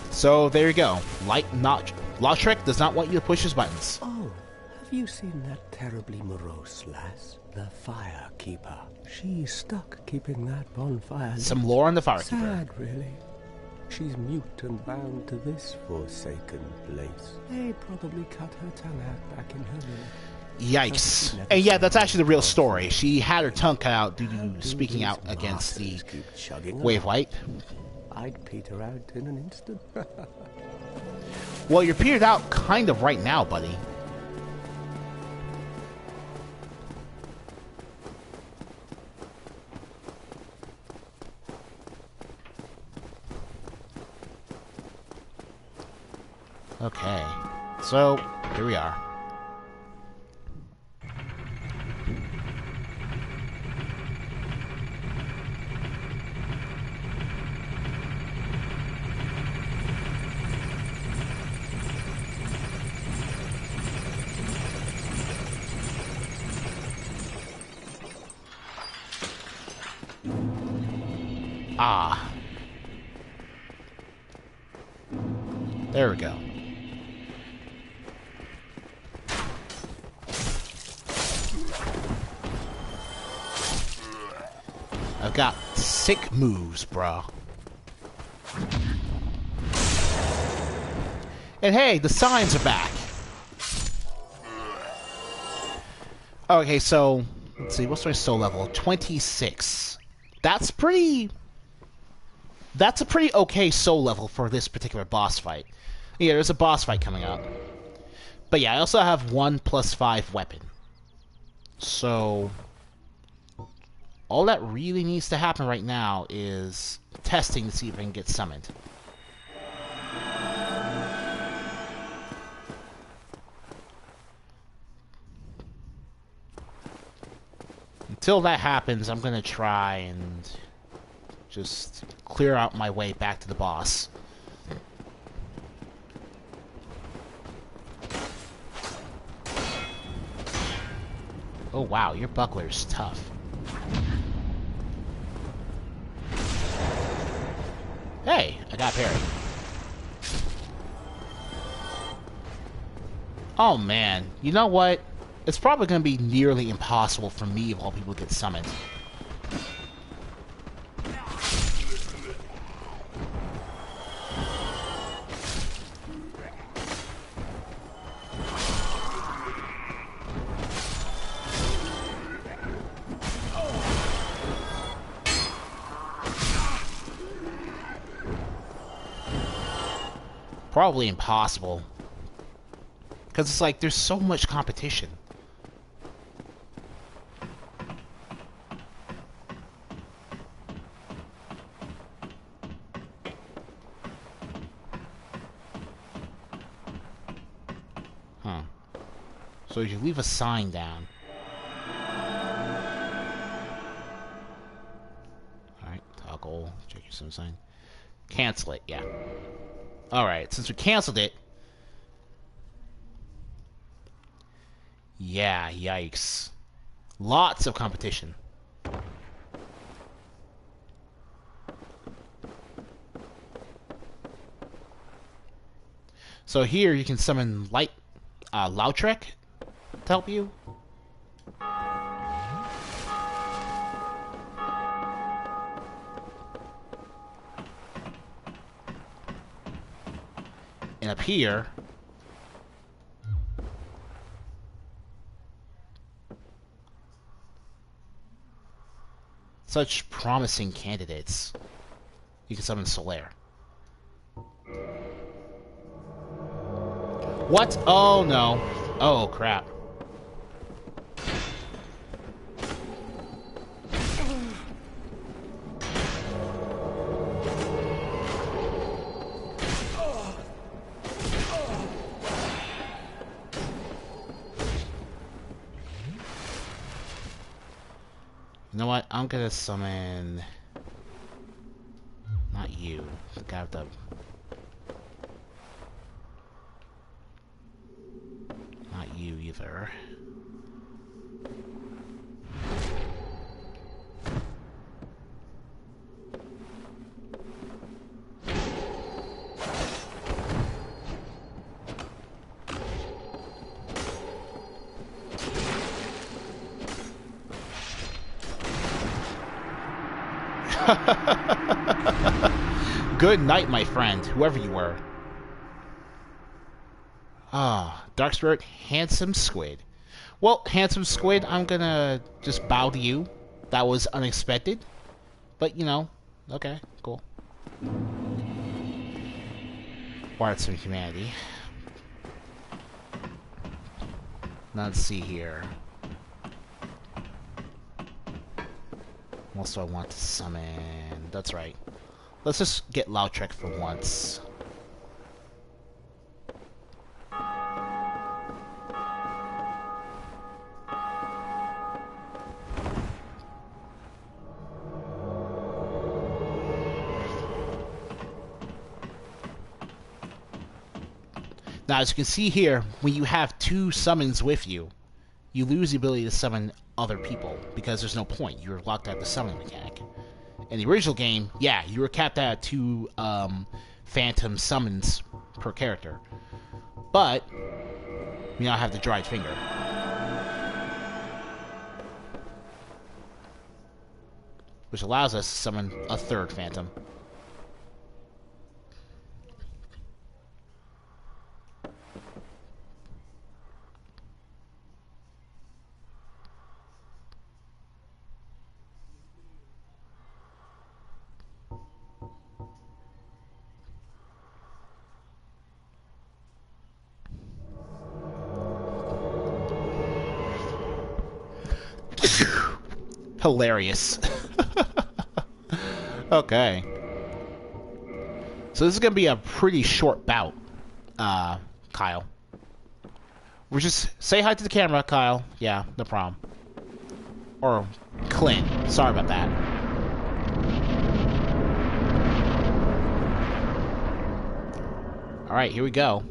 So, there you go. Lautrec does not want you to push his buttons. Oh, have you seen that terribly morose lass? The Firekeeper. She's stuck keeping that bonfire lit. Some lore on the Firekeeper. Sad, really. She's mute and bound to this forsaken place. They probably cut her tongue out back in her room. Yikes. And yeah, that's actually the real story. She had her tongue cut out due to speaking out against the Wave White. I'd peter out in an instant. Well, you're petered out kind of right now, buddy. Okay, so here we are. Ah. There we go. I've got sick moves, bro. And hey, the signs are back. Okay, so let's see, what's my soul level? 26. That's a pretty okay soul level for this particular boss fight. Yeah, there's a boss fight coming up. But yeah, I also have 1 + 5 weapon. So all that really needs to happen right now is testing to see if I can get summoned. Until that happens, I'm gonna try and just clear out my way back to the boss. Oh wow, your buckler's tough. Hey, I got parry. Oh man, you know what? It's probably going to be nearly impossible for me of all people to get summoned. Probably impossible. Because it's like, there's so much competition. Huh. So you leave a sign down. Alright, toggle, check your sim sign. Cancel it, yeah. Alright, since we canceled it... Yeah, yikes. Lots of competition. So here you can summon Lautrec to help you. And up here, such promising candidates. You can summon Solaire. What? Oh no. Oh crap. You know what? I'm gonna summon... Not you. The guy with the... Not you either. Good night, my friend, whoever you were. Ah, Dark Spirit, handsome squid. Well, handsome squid, I'm gonna just bow to you. That was unexpected. But, you know, okay, cool. Wanted some humanity. Now let's see here. What else do I want to summon? That's right. Let's just get Lautrec for once. Now, as you can see here, when you have 2 summons with you, you lose the ability to summon other people, because there's no point. You're locked out of the summon mechanic. In the original game, yeah, you were capped at 2 phantom summons per character. But we now have the dried finger. Which allows us to summon a 3rd phantom. Hilarious. Okay. So this is going to be a pretty short bout, Kyle. We're just... Say hi to the camera, Kyle. Yeah, no problem. Or Clint. Sorry about that. Alright, here we go.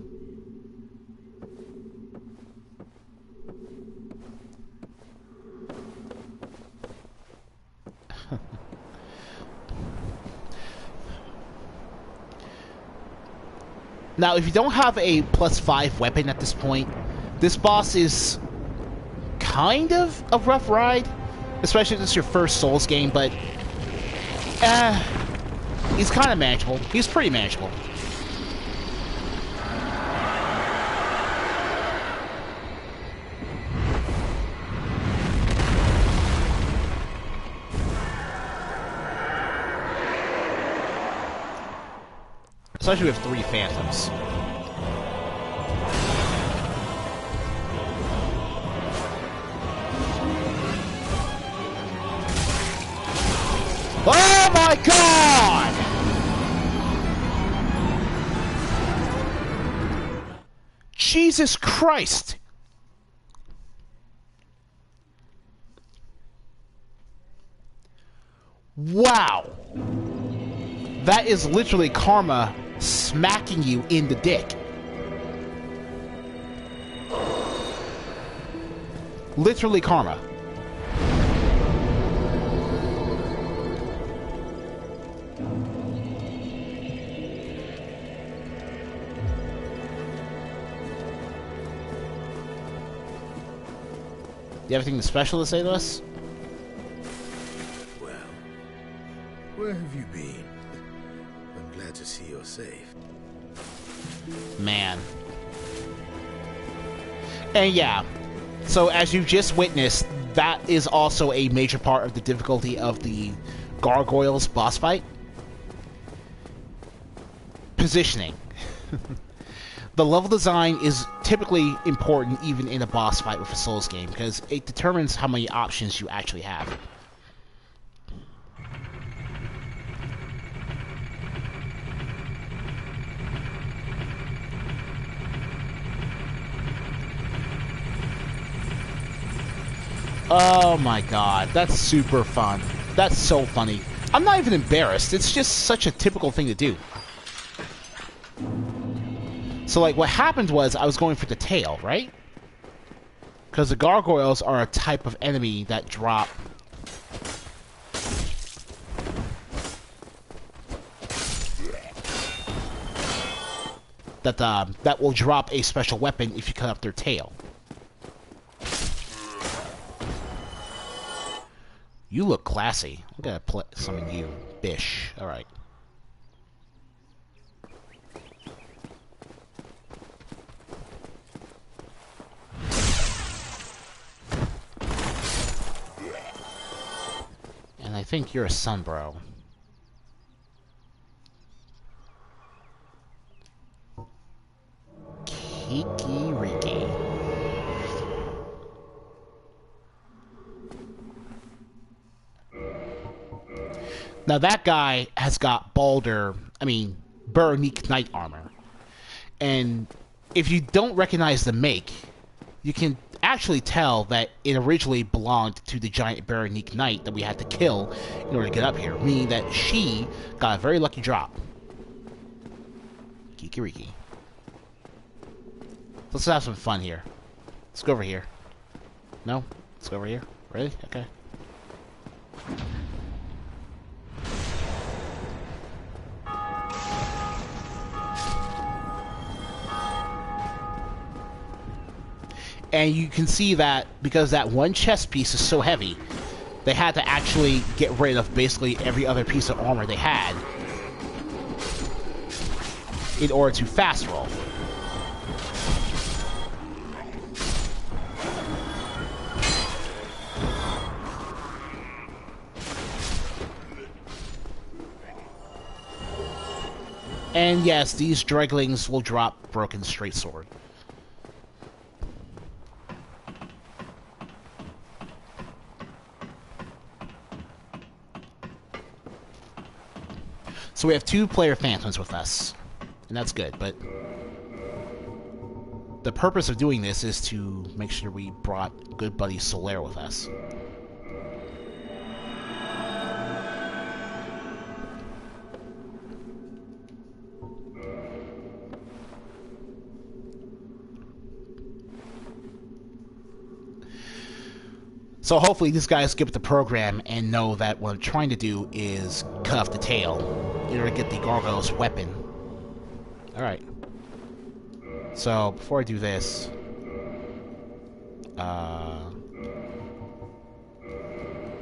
Now, if you don't have a +5 weapon at this point, this boss is kind of a rough ride, especially if it's your first Souls game, but he's kind of manageable. He's pretty manageable. Especially with 3 phantoms. Oh my god! Jesus Christ! Wow! That is literally karma smacking you in the dick. Literally karma. Do you have anything special to say to us? Well, where have you been? I'm glad to see you're safe. Man. And yeah, so as you just witnessed, that is also a major part of the difficulty of the Gargoyles boss fight. Positioning. The level design is typically important even in a boss fight with a Souls game, because it determines how many options you actually have. Oh my god, that's super fun. That's so funny. I'm not even embarrassed, it's just such a typical thing to do. So like what happened was I was going for the tail, right? Because the gargoyles are a type of enemy that drop... that will drop a special weapon if you cut off their tail. You look classy. I'm gonna summon you, Bish. Alright. And I think you're a sunbro. Kiki-riki. Now that guy has got Baronique Knight armor. And if you don't recognize the make, you can actually tell that it originally belonged to the giant Baronique Knight that we had to kill in order to get up here, meaning that she got a very lucky drop. Kikiriki. Let's have some fun here. Let's go over here. No? Let's go over here. Really? Okay. And you can see that because that one chest piece is so heavy, they had to actually get rid of basically every other piece of armor they had in order to fast roll. And yes, these Dreglings will drop Broken Straight Sword. So we have 2 player phantoms with us, and that's good, but the purpose of doing this is to make sure we brought good buddy Solaire with us. So hopefully these guys skip the program and know that what I'm trying to do is cut off the tail in order to get the gargoyle's weapon. Alright. So, before I do this...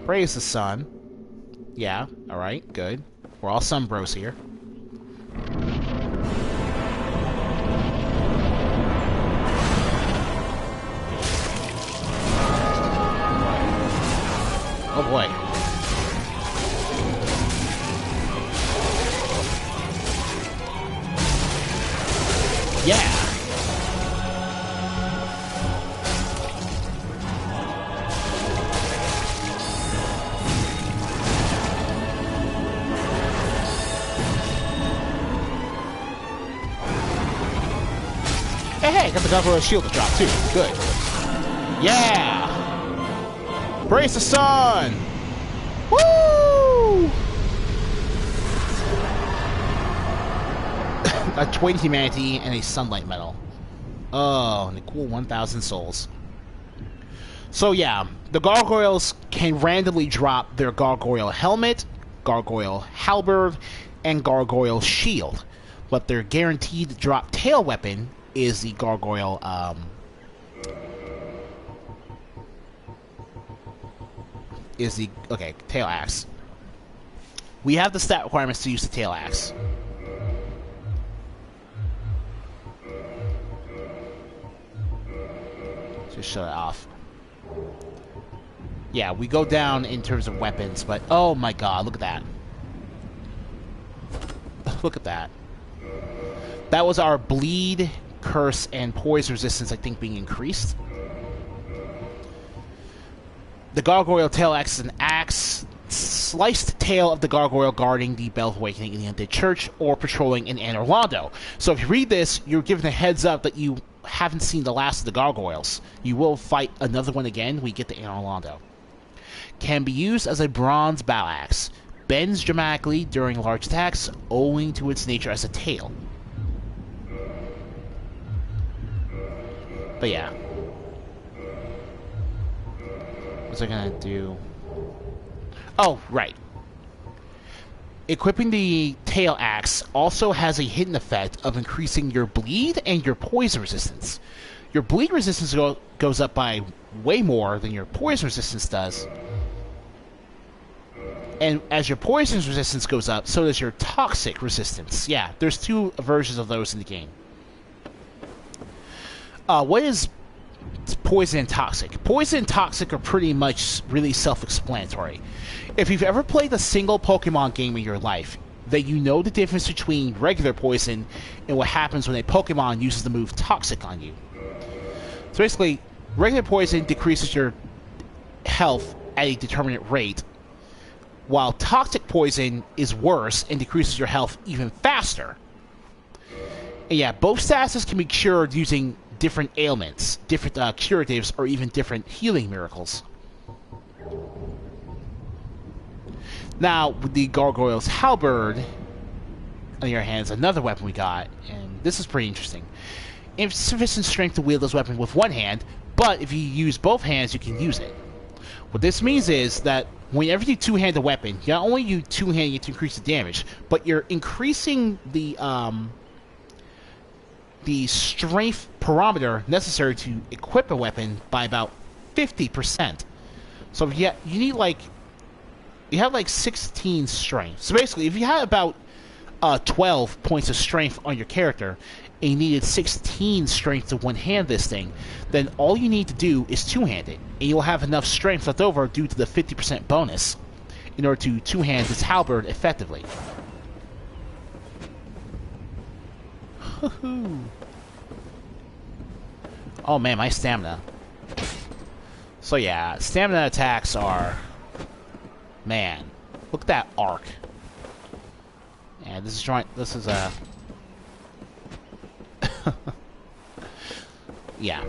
praise the sun. Yeah, alright, good. We're all sun bros here. Oh boy. Yeah. Hey, got the Gargoyle shield to drop too. Good. Yeah. Praise the sun! Woo! A Twin Humanity and a Sunlight Medal. Oh, and a cool 1,000 souls. So yeah, the Gargoyles can randomly drop their Gargoyle Helmet, Gargoyle Halberd, and Gargoyle Shield. But their guaranteed drop tail weapon is the Gargoyle, tail axe. We have the stat requirements to use the tail axe. Just shut it off. Yeah, we go down in terms of weapons, but oh my god, look at that. Look at that. That was our bleed, curse, and poison resistance, I think, being increased. The Gargoyle Tail Axe is an axe, sliced tail of the gargoyle guarding the Bell of Awakening in the Undead Church or patrolling in Anor Londo. So if you read this, you're given a heads up that you haven't seen the last of the gargoyles. You will fight another one again when we get to Anor Londo. Can be used as a bronze battle axe. Bends dramatically during large attacks owing to its nature as a tail. But yeah. What's I gonna do? Oh, right. Equipping the tail axe also has a hidden effect of increasing your bleed and your poison resistance. Your bleed resistance goes up by way more than your poison resistance does. And as your poison resistance goes up, so does your toxic resistance. Yeah, there's 2 versions of those in the game. What is poison and toxic? Poison and toxic are pretty much really self-explanatory. If you've ever played a single Pokemon game in your life, then you know the difference between regular poison and what happens when a Pokemon uses the move Toxic on you. So basically, regular poison decreases your health at a determinate rate, while toxic poison is worse and decreases your health even faster. And yeah, both statuses can be cured using different ailments, different curatives, or even different healing miracles. Now, with the Gargoyle's Halberd, on the other hand, is another weapon we got, and this is pretty interesting. Insufficient strength to wield this weapon with one hand, but if you use both hands, you can use it. What this means is that whenever you two-hand a weapon, not only you two-handing it to increase the damage, but you're increasing the the strength parameter necessary to equip a weapon by about 50%. So yeah, you need like, you have like 16 strength. So basically, if you had about 12 points of strength on your character, and you needed 16 strength to one-hand this thing, then all you need to do is two-hand it, and you'll have enough strength left over due to the 50% bonus in order to two-hand this halberd effectively. Oh man, my stamina. So yeah, stamina attacks are... Man, look at that arc. Yeah, this is right. This is a... Yeah.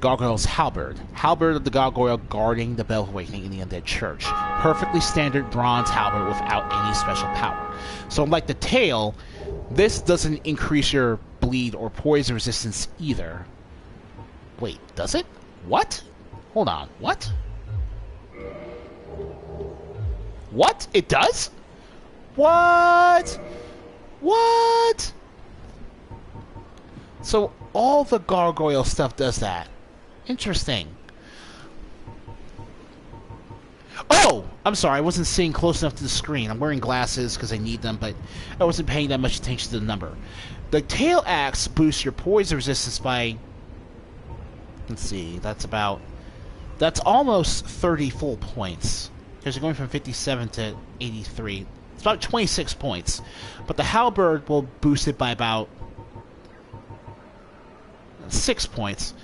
Gargoyle's Halberd. Halberd of the Gargoyle guarding the Bell of Awakening in the Undead Church. Perfectly standard bronze halberd without any special power. So like the tail, this doesn't increase your bleed or poison resistance either. Wait, does it? What? Hold on, what? What? It does? What? What? So all the gargoyle stuff does that. Interesting. Oh! I'm sorry, I wasn't seeing close enough to the screen. I'm wearing glasses because I need them, but I wasn't paying that much attention to the number. The tail axe boosts your poison resistance by... Let's see, that's almost 30 full points. Because you're going from 57 to 83. It's about 26 points. But the halberd will boost it by about 6 points.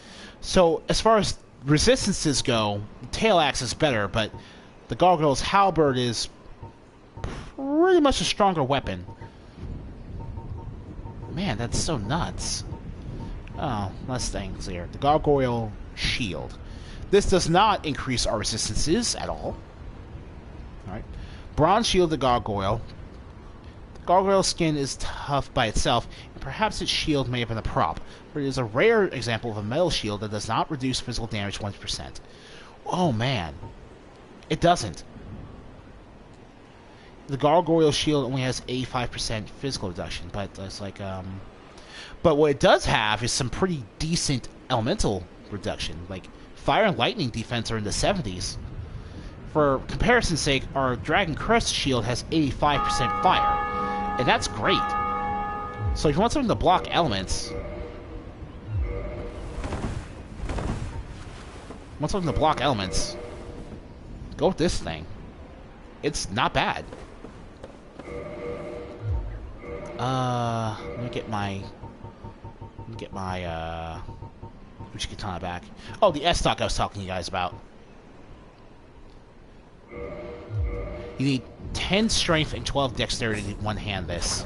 So, as far as resistances go, the tail axe is better, but the gargoyle's halberd is pretty much a stronger weapon. Man, that's so nuts. Oh, less things here. The gargoyle shield. This does not increase our resistances at all. Alright. Bronze shield the gargoyle. The gargoyle's skin is tough by itself, and perhaps its shield may have been a prop, but it is a rare example of a metal shield that does not reduce physical damage 1%. Oh man. It doesn't. The gargoyle shield only has 85% physical reduction, but it's like, But what it does have is some pretty decent elemental reduction. Like, fire and lightning defense are in the 70s. For comparison's sake, our Dragon Crest shield has 85% fire. And that's great. So if you want something to block elements... go with this thing. It's not bad. Let me get my Uchi-Katana back. Oh, the S-Stock I was talking to you guys about. You need 10 strength and 12 dexterity to one-hand this.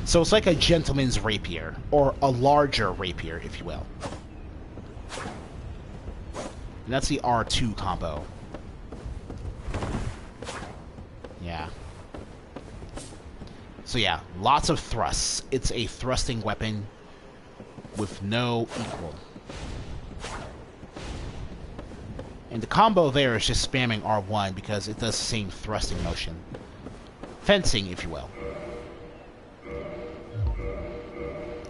So it's like a gentleman's rapier, or a larger rapier, if you will. And that's the R2 combo. Yeah. So yeah, lots of thrusts. It's a thrusting weapon with no equal. And the combo there is just spamming R1 because it does the same thrusting motion. Fencing, if you will.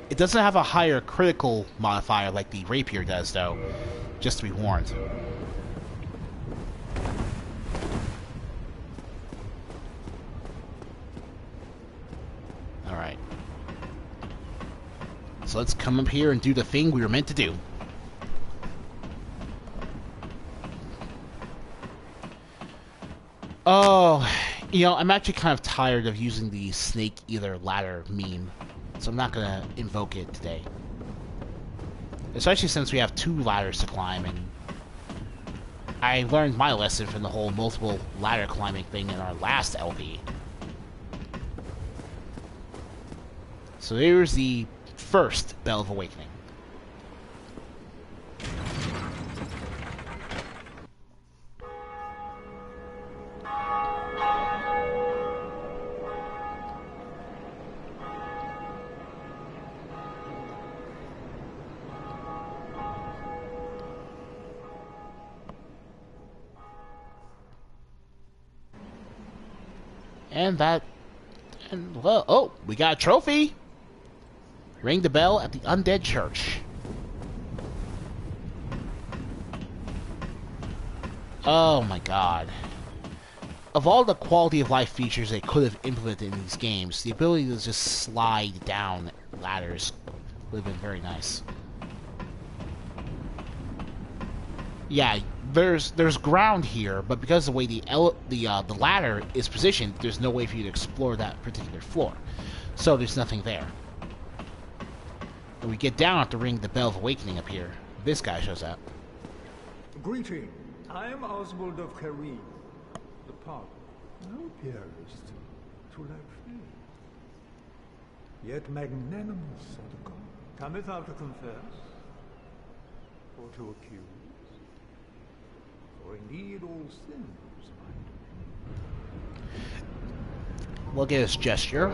It doesn't have a higher critical modifier like the rapier does, though. Just to be warned. Alright. So let's come up here and do the thing we were meant to do. Oh, you know, I'm actually kind of tired of using the snake eater ladder meme, so I'm not going to invoke it today. Especially since we have 2 ladders to climb, and I learned my lesson from the whole multiple ladder climbing thing in our last LP. So here's the first Bell of Awakening. And that And, well, oh, we got a trophy! Ring the bell at the Undead Church. Oh my god. Of all the quality of life features they could have implemented in these games, the ability to just slide down ladders would have been very nice. Yeah, there's ground here, but because of the way the ladder is positioned, there's no way for you to explore that particular floor. So there's nothing there. And we get down to ring the Bell of Awakening up here. This guy shows up. Greeting. I am Oswald of Carim, the pardon. Thou appearest to lack faith, yet magnanimous are the god. Cometh thou to confess, or to accuse? For indeed all sins might. Look at his gesture,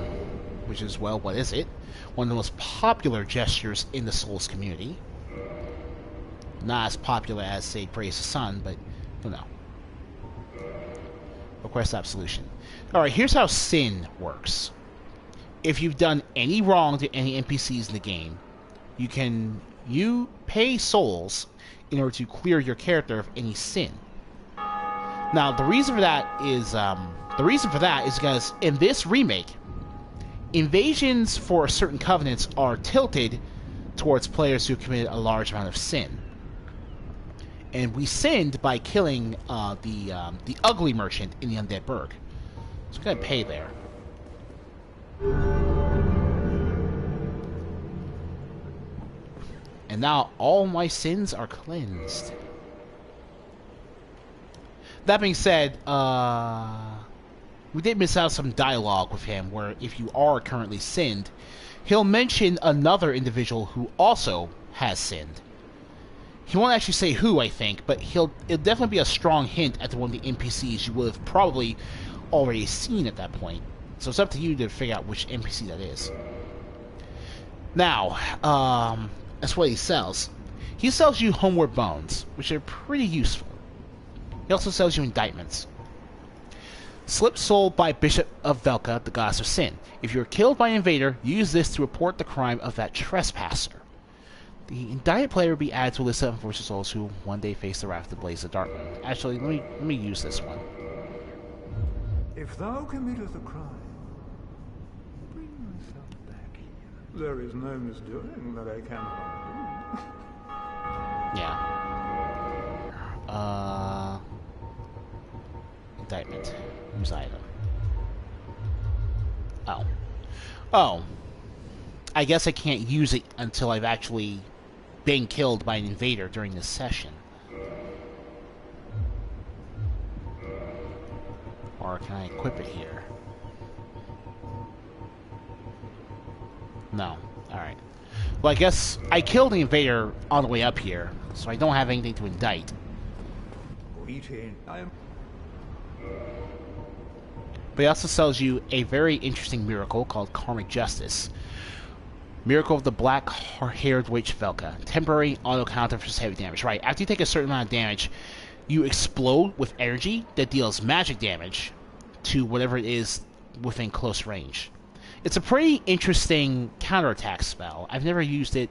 which is, well, what is it? One of the most popular gestures in the Souls community. Not as popular as, say, Praise the Sun, but, you know. Request absolution. Alright, here's how sin works. If you've done any wrong to any NPCs in the game, you pay souls in order to clear your character of any sin. Now, the reason for that is because in this remake, invasions for certain covenants are tilted towards players who committed a large amount of sin. And we sinned by killing the ugly merchant in the Undead Burg. So we're gonna pay there. And now all my sins are cleansed. That being said, we did miss out some dialogue with him, where if you are currently sinned, he'll mention another individual who also has sinned. He won't actually say who, I think, but it'll definitely be a strong hint at one of the NPCs you would have probably already seen at that point. So it's up to you to figure out which NPC that is. Now, that's what he sells. He sells you homeward bones, which are pretty useful. He also sells you indictments. Slip sold by Bishop of Velka, the goddess of sin. If you're killed by an invader, use this to report the crime of that trespasser. The indicted player will be added to a list of unfortunate souls who one day face the wrath of the blaze of dark one. Actually, let me use this one. If thou committeth a crime, bring thyself back here. There is no misdoing that I cannot undo. Yeah. Indictment. Use item. Oh. I guess I can't use it until I've actually been killed by an invader during this session. Or can I equip it here? No. Alright. Well, I guess I killed the invader on the way up here, so I don't have anything to indict. But he also sells you a very interesting miracle called Karmic Justice. Miracle of the Black-Haired Witch Velka. Temporary auto-counter for heavy damage. Right, after you take a certain amount of damage, you explode with energy that deals magic damage to whatever it is within close range. It's a pretty interesting counterattack spell. I've never used it.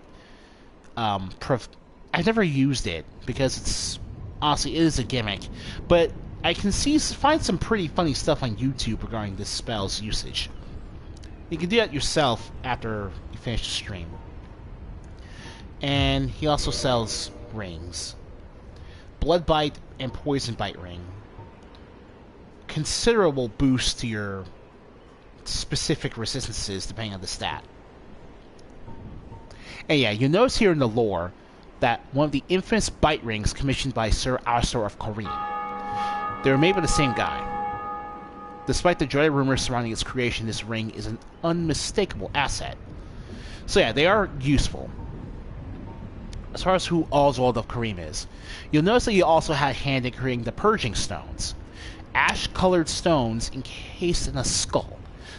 I've never used it because it's honestly it is a gimmick, but I can find some pretty funny stuff on YouTube regarding this spell's usage. You can do that yourself after you finish the stream. And he also sells rings. Blood Bite and Poison Bite ring. Considerable boost to your specific resistances depending on the stat. And yeah, you notice here in the lore that one of the infamous bite rings commissioned by Sir Arstor of Carim. They were made by the same guy. Despite the dreaded rumors surrounding its creation, this ring is an unmistakable asset. So yeah, they are useful. As far as who Oswald of Carim is, you'll notice that he also had a hand in creating the Purging Stones. Ash-colored stones encased in a skull.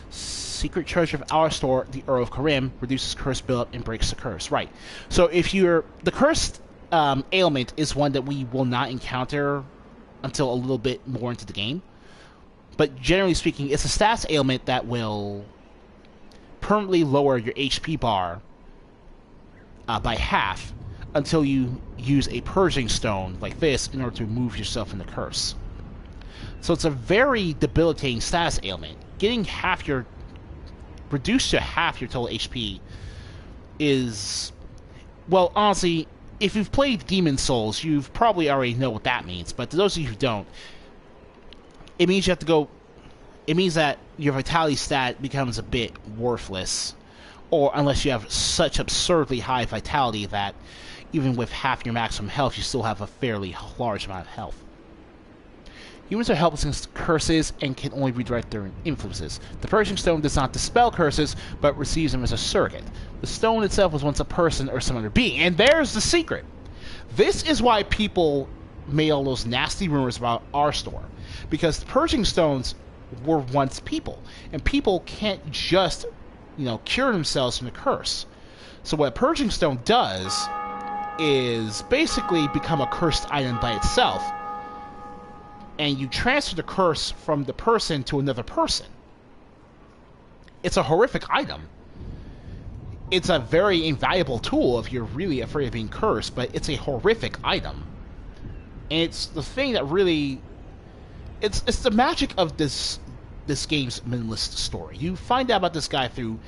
Secret treasure of Arstor, the Earl of Carim, reduces curse buildup and breaks the curse. Right. So if the cursed ailment is one that we will not encounter until a little bit more into the game. But generally speaking, it's a stats ailment that will permanently lower your HP bar by half until you use a purging stone like this in order to remove yourself from the curse. So it's a very debilitating status ailment. Getting reduced to half your total HP is, well, honestly, if you've played Demon Souls, you've probably already know what that means. But to those of you who don't, it means you have to go. It means that your vitality stat becomes a bit worthless, or unless you have such absurdly high vitality that even with half your maximum health, you still have a fairly large amount of health. Humans are helpless against curses and can only redirect their influences. The Purging Stone does not dispel curses, but receives them as a surrogate. The stone itself was once a person or some other being, and there's the secret. This is why people made all those nasty rumors about our store, because the Purging Stones were once people, and people can't just, cure themselves from the curse. So what a Purging Stone does is basically become a cursed item by itself, and you transfer the curse from the person to another person. It's a horrific item. It's a very invaluable tool if you're really afraid of being cursed, but it's a horrific item. And it's the thing that really... It's the magic of this game's minimalist story. You find out about this guy through,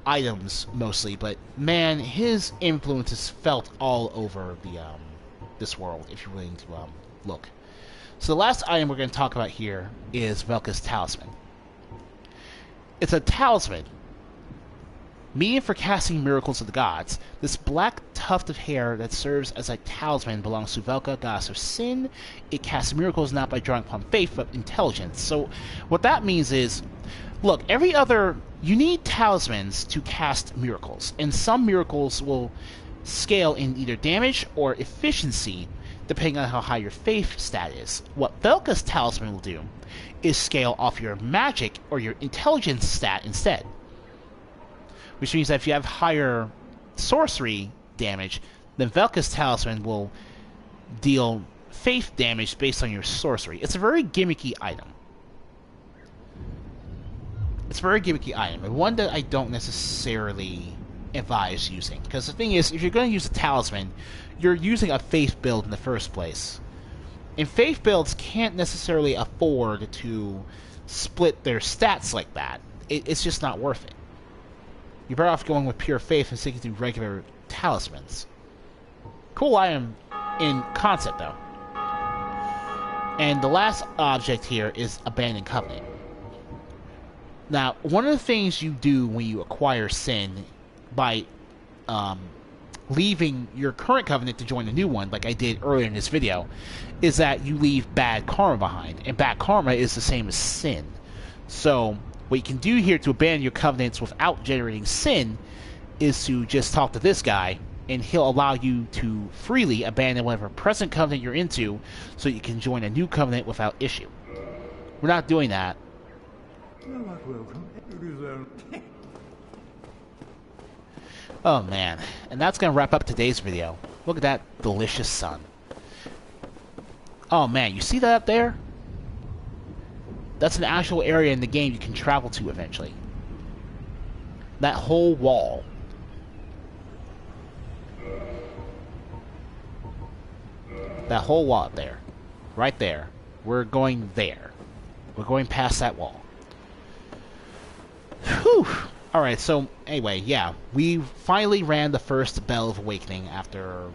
items mostly, but man, his influence is felt all over this world, if you're willing to look. So the last item we're going to talk about here is Velka's Talisman. It's a talisman. Medium for casting miracles of the gods. This black tuft of hair that serves as a talisman belongs to Velka, goddess of sin. It casts miracles not by drawing upon faith, but intelligence. So what that means is, look, you need talismans to cast miracles, and some miracles will scale in either damage or efficiency, depending on how high your faith stat is. What Velka's Talisman will do is scale off your magic or your intelligence stat instead. Which means that if you have higher sorcery damage, then Velka's Talisman will deal faith damage based on your sorcery. It's a very gimmicky item. And one that I don't necessarily advise using. Because the thing is, if you're going to use a talisman, you're using a faith build in the first place. And faith builds can't necessarily afford to split their stats like that. It's just not worth it. You're better off going with pure faith and sticking to regular talismans. Cool item in concept, though. And the last object here is Abandoned Covenant. Now, one of the things you do when you acquire sin by leaving your current covenant to join a new one, like I did earlier in this video, is that you leave bad karma behind. And bad karma is the same as sin. So what you can do here to abandon your covenants without generating sin is to just talk to this guy, and he'll allow you to freely abandon whatever present covenant you're into so you can join a new covenant without issue. We're not doing that. You're not welcome. You deserve... Oh man, and that's going to wrap up today's video. Look at that delicious sun. Oh man, you see that up there? That's an actual area in the game you can travel to eventually. That whole wall. That whole wall up there. Right there. We're going there. We're going past that wall. Whew. Alright, so anyway, yeah. We finally ran the first Bell of Awakening after...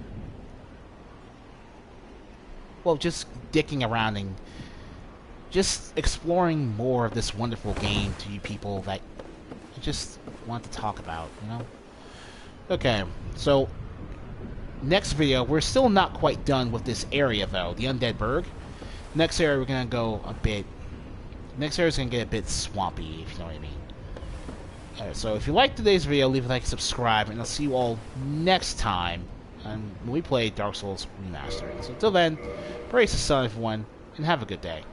well, just dicking around and just exploring more of this wonderful game to you people that I just want to talk about, you know? Okay, so next video, we're still not quite done with this area, though, the Undead Burg. Next area, we're going to go a bit... next area is going to get a bit swampy, if you know what I mean. Alright, so if you liked today's video, leave a like, subscribe, and I'll see you all next time when we play Dark Souls Remastered. So until then, praise the sun, everyone, and have a good day.